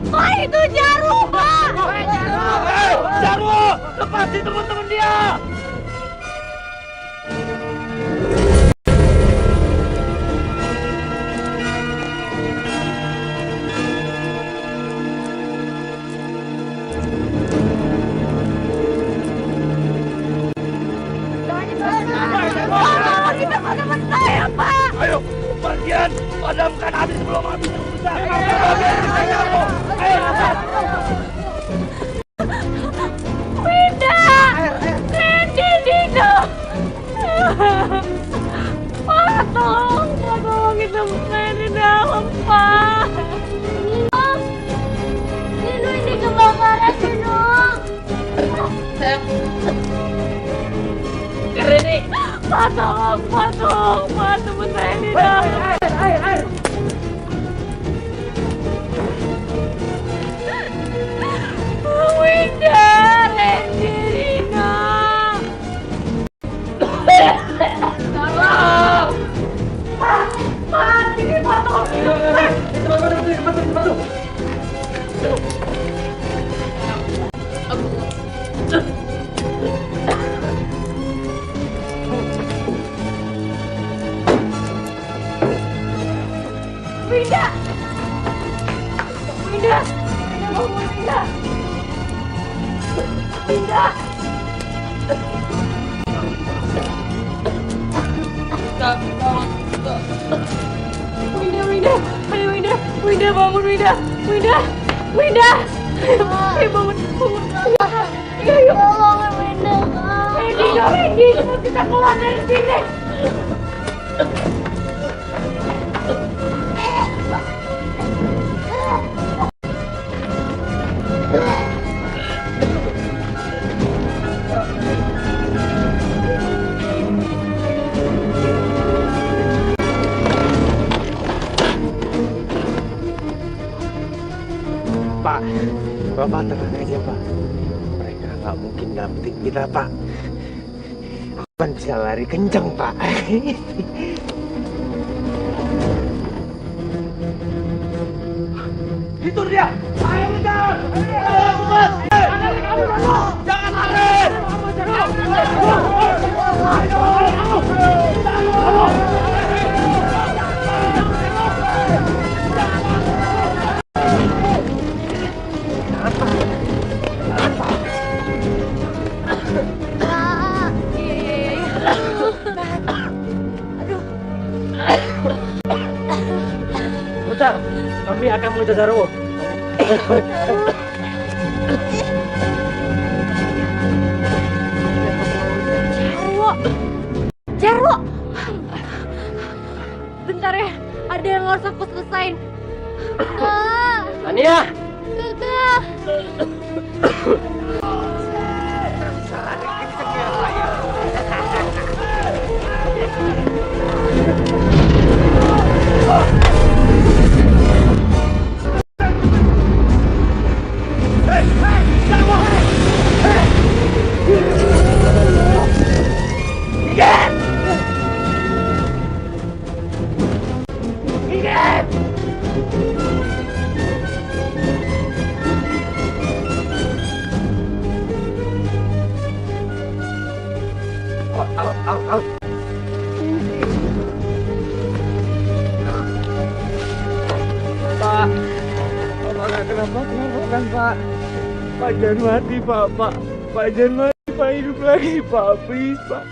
Pak, itu Jarwo, Pak. Jarwo, lepasin teman-teman dia. Tolong kita teman saya, Pak. Ayo, bagian padamkan api sebelum api terbesar. Ayo, Winda, Randy, Dino. Pak, tolongin teman saya di dalam, Pak. Dino, ini kebakaran, Dino. Pak, tolong, Pak, teman saya di dalam. Air. Winda, Randy, Winda bangun Winda. Winda. Ayo bangun. Ayo. Tolong Winda, Kak. Ready, kita keluar dari sini. Pak, Bapak tenang aja Pak. Mereka nggak mungkin dapetin kita Pak. Aku kan bisa lari kencang Pak. Itu dia. Ayo kejar. Ayo cepat. Jangan lari. Putar, kami akan mengejar Jarwo. Jarwo. Bentar ya, ada yang harus aku selesain. Tania, Kakak. Pak, Bapak nggak kenapa kan Pak? Pak jangan mati Pak, Pak jangan mati Pak, hidup lagi Pak, please Pak.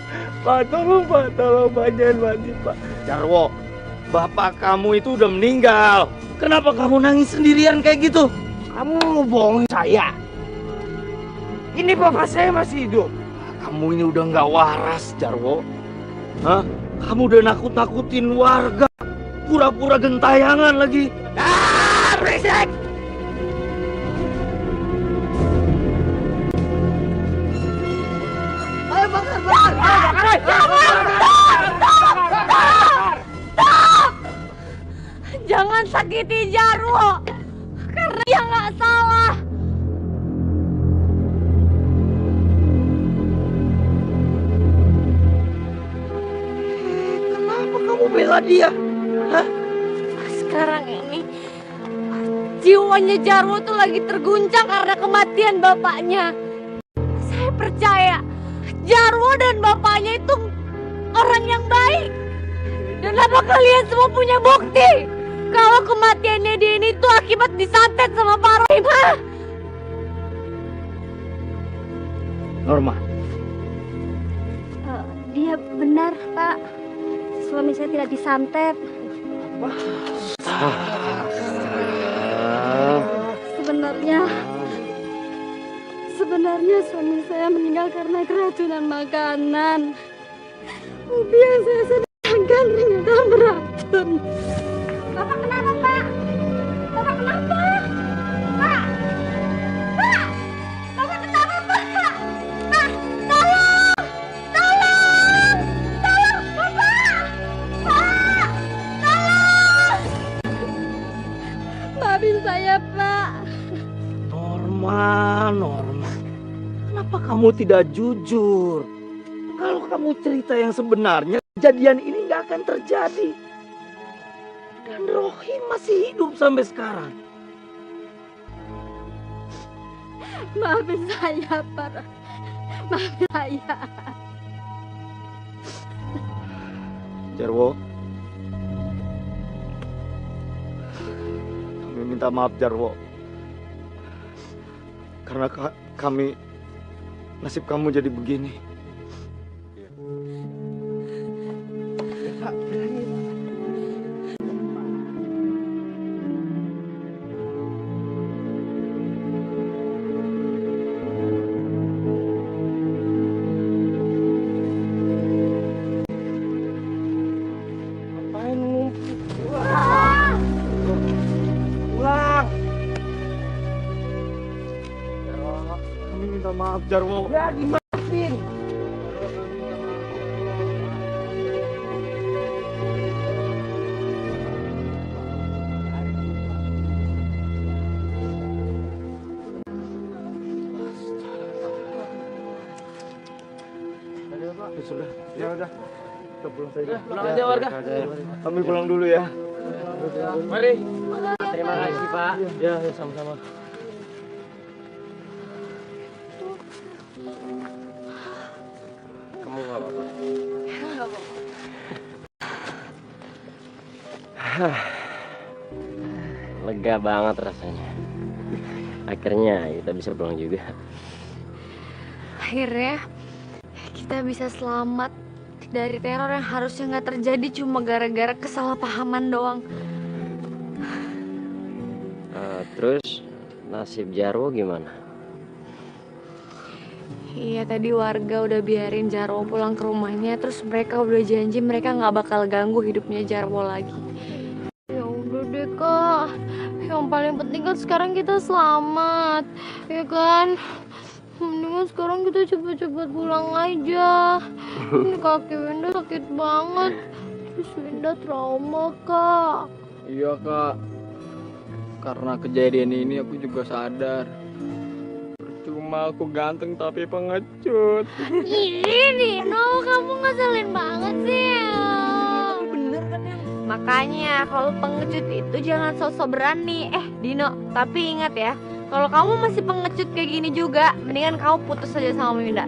Pak tolong Pak jangan mati Pak. Jarwo, bapak kamu itu udah meninggal. Kenapa kamu nangis sendirian kayak gitu? Kamu bohongin saya. Ini bapak saya masih hidup. Kamu ini udah nggak waras Jarwo. Hah? Kamu udah nakut-nakutin warga. Pura-pura gentayangan lagi. Berisik! Ayo bakar! Jangan sakiti Jarwo. Karena dia nggak salah. Kenapa kamu bela dia? Hah? Sekarang ini jiwanya Jarwo tuh lagi terguncang karena kematian bapaknya. Saya percaya Jarwo dan bapaknya itu orang yang baik. Dan apa kalian semua punya bukti kalau kematiannya dia ini tuh akibat disantet sama Pak Rohim? Norma, Dia benar, Pak. Suami saya tidak disantet. Sebenarnya suami saya meninggal karena keracunan makanan. Tapi yang saya sedangkan ternyata beracun. Bapak kenapa, Pak? Bapak kenapa? Pak! Pak! Bapak kenapa, Pak? Pak! Tolong! Tolong! Tolong, Bapak! Pak! Tolong! Maafin saya, Pak. Norma. Kenapa kamu tidak jujur? Kalau kamu cerita yang sebenarnya, kejadian ini nggak akan terjadi. Dan Rohim masih hidup sampai sekarang. Maafin saya, Pak. Maafin saya. Jarwo, kami minta maaf Jarwo. Karena kami nasib kamu jadi begini. Ngapain ngumpul? Pulang. Kami minta maaf, Jarwo. Ya dimaafin. Ya sudah, ya udah. Kita pulang saja. Pulang aja warga. Kami pulang dulu ya. Mari. Terima kasih Pak. Ya, ya sama-sama. Kamu nggak apa-apa. Lega banget rasanya. Akhirnya kita bisa pulang juga. Akhirnya kita bisa selamat dari teror yang harusnya nggak terjadi cuma gara-gara kesalahpahaman doang. Terus nasib Jarwo gimana? Iya, tadi warga udah biarin Jarwo pulang ke rumahnya, terus mereka udah janji mereka nggak bakal ganggu hidupnya Jarwo lagi. Ya udah deh kak, yang paling penting kan sekarang kita selamat, ya kan? Mendingan sekarang kita cepet-cepet pulang aja. Ini kaki Winda sakit banget, terus Winda trauma kak. Iya kak, karena kejadian ini aku juga sadar. Percuma aku ganteng tapi pengecut. Ih Dino, kamu ngeselin banget sih. Makanya kalau pengecut itu jangan sok-sok berani. Dino, tapi ingat ya, kalau kamu masih pengecut kayak gini juga, mendingan kamu putus aja sama Winda.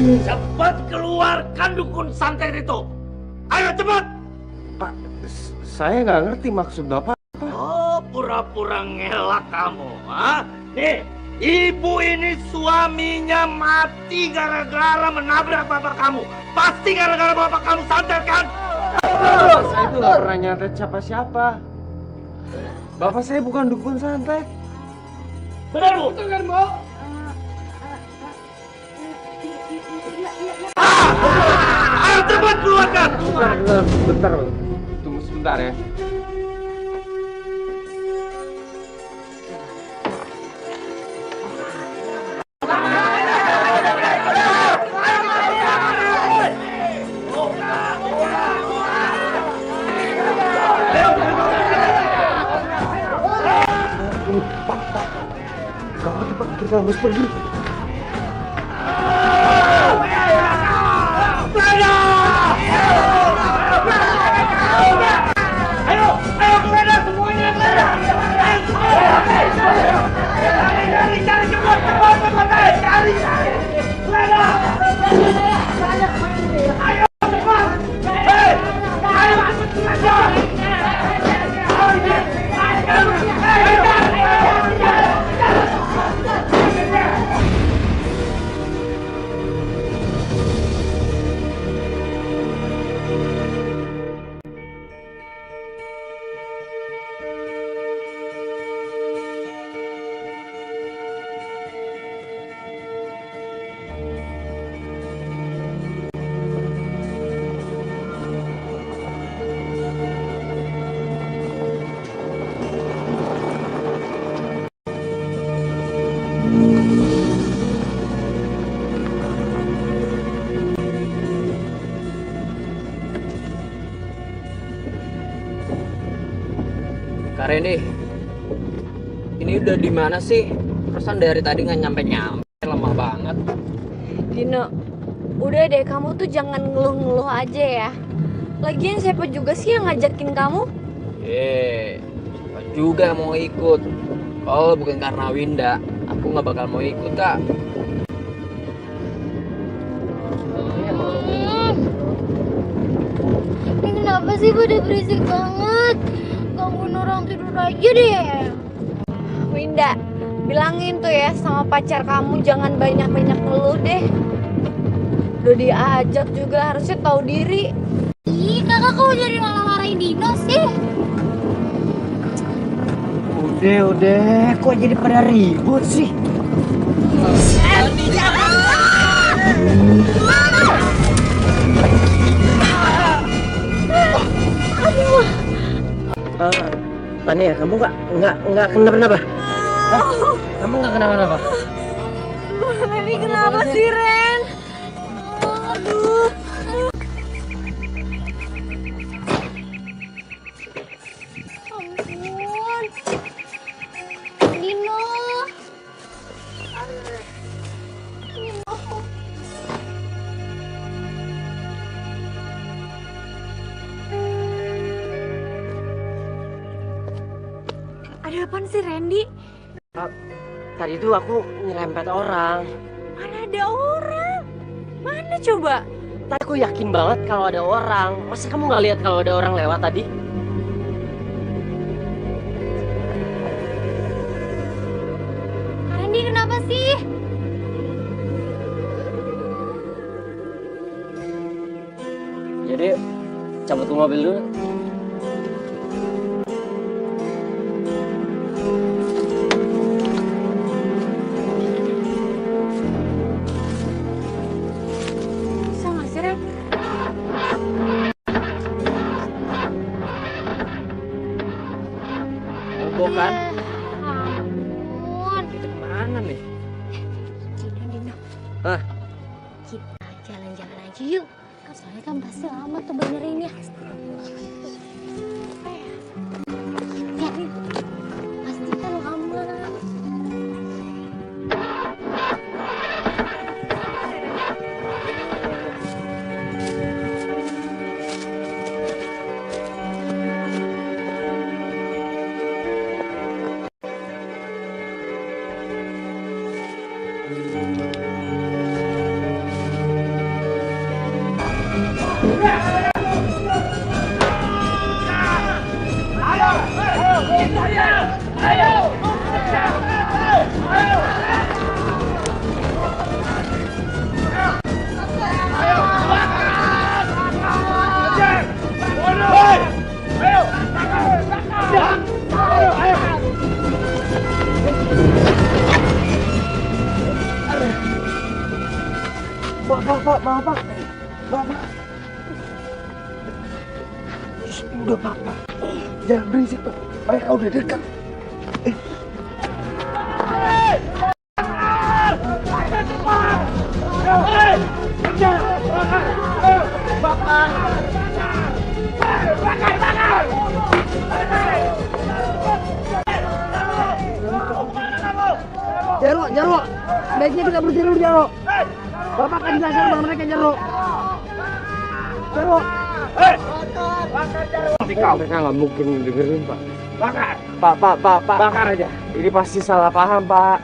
Cepat keluarkan dukun santet itu. Ayo cepat. Pak, saya nggak ngerti maksud Bapak. Oh, pura-pura ngelak kamu, ha? Nih, ibu ini suaminya mati gara-gara menabrak bapak kamu. Pasti gara-gara bapak kamu santet kan? Saya itu nggak pernah nyantet siapa-siapa. Bapak saya bukan dukun santet. Benar bu? Betul kan bu? Ayo cepat keluarkan. Bentar. Tunggu sebentar ya. Kamu cepat, kita harus pergi. Kak Reni, ini udah di mana sih? Perasaan dari tadi nggak nyampe-nyampe, lemah banget. Dino, udah deh, kamu tuh jangan ngeluh-ngeluh aja ya. Lagian siapa juga sih yang ngajakin kamu? Siapa juga mau ikut. Kalau bukan karena Winda, aku nggak bakal mau ikut, Kak. Ini kenapa sih pada berisik banget? Gangguin orang tidur aja deh. Winda, bilangin tuh ya sama pacar kamu jangan banyak-banyak ngeluh deh. Udah diajak juga harusnya tahu diri. Ih, kakak kok jadi malah marahin Dino sih? Udah, kok jadi pada ribut sih? Tania, kamu nggak kenapa-napa? Hah? Kamu nggak kenapa-napa? Ini kenapa sih, Ren? Aduh. Ampun. Dino. Dino. Ada apaan sih, Randy? Tadi tuh aku nyerempet orang. Mana ada orang? Mana coba? Tadi aku yakin banget kalau ada orang. Masa kamu nggak lihat kalau ada orang lewat tadi? Randy kenapa sih? Jadi cabut ke mobil dulu. Bisa nggak sih, Ren? Mogok kan? Ampun. Kita kemana nih? Dino. Hah? Kita jalan-jalan aja yuk. Soalnya kan pasti lama tuh benerinnya. Ya, pasti kan lama. Udah Pak. Jangan berisik Pak. Mereka udah dekat. Jarwo, sebaiknya kita berjalur Jarwo. Bapak akan jelaskan sama mereka Jarwo. Jarwo. Mereka nggak mungkin dengerin Pak. Bakar. Pak. Bakar aja. Ini pasti salah paham Pak.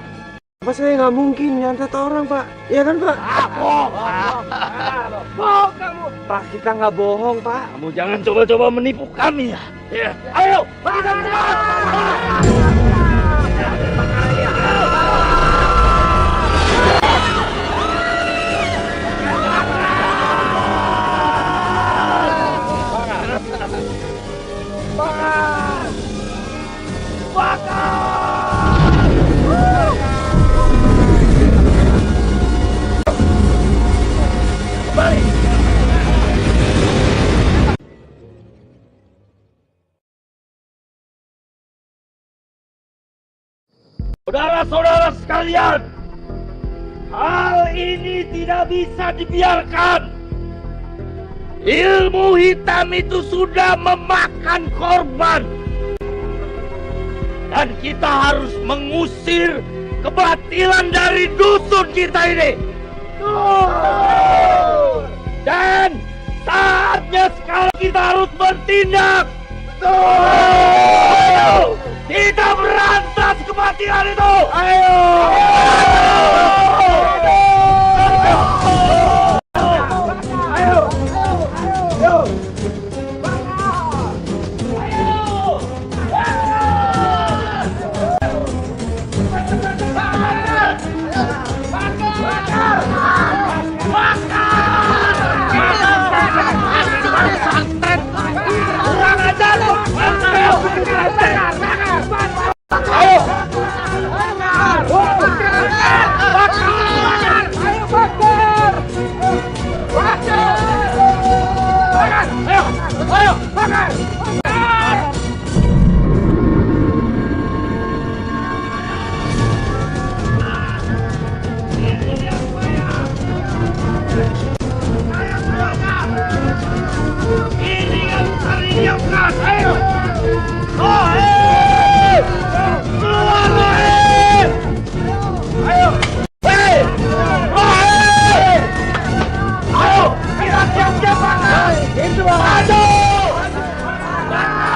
Apa saya nggak mungkin nyantet orang Pak? Iya kan Pak? Bohong kamu. Pak kita nggak bohong Pak. Kamu jangan coba-coba menipu kami ya. Ya. Ayo, kita saudara-saudara sekalian, hal ini tidak bisa dibiarkan. Ilmu hitam itu sudah memakan korban. Dan kita harus mengusir kebatilan dari dusun kita ini. Dan saatnya sekarang kita harus bertindak. Kita berantas kebatilan. kematian itu. Ayo. Ayo, bakar!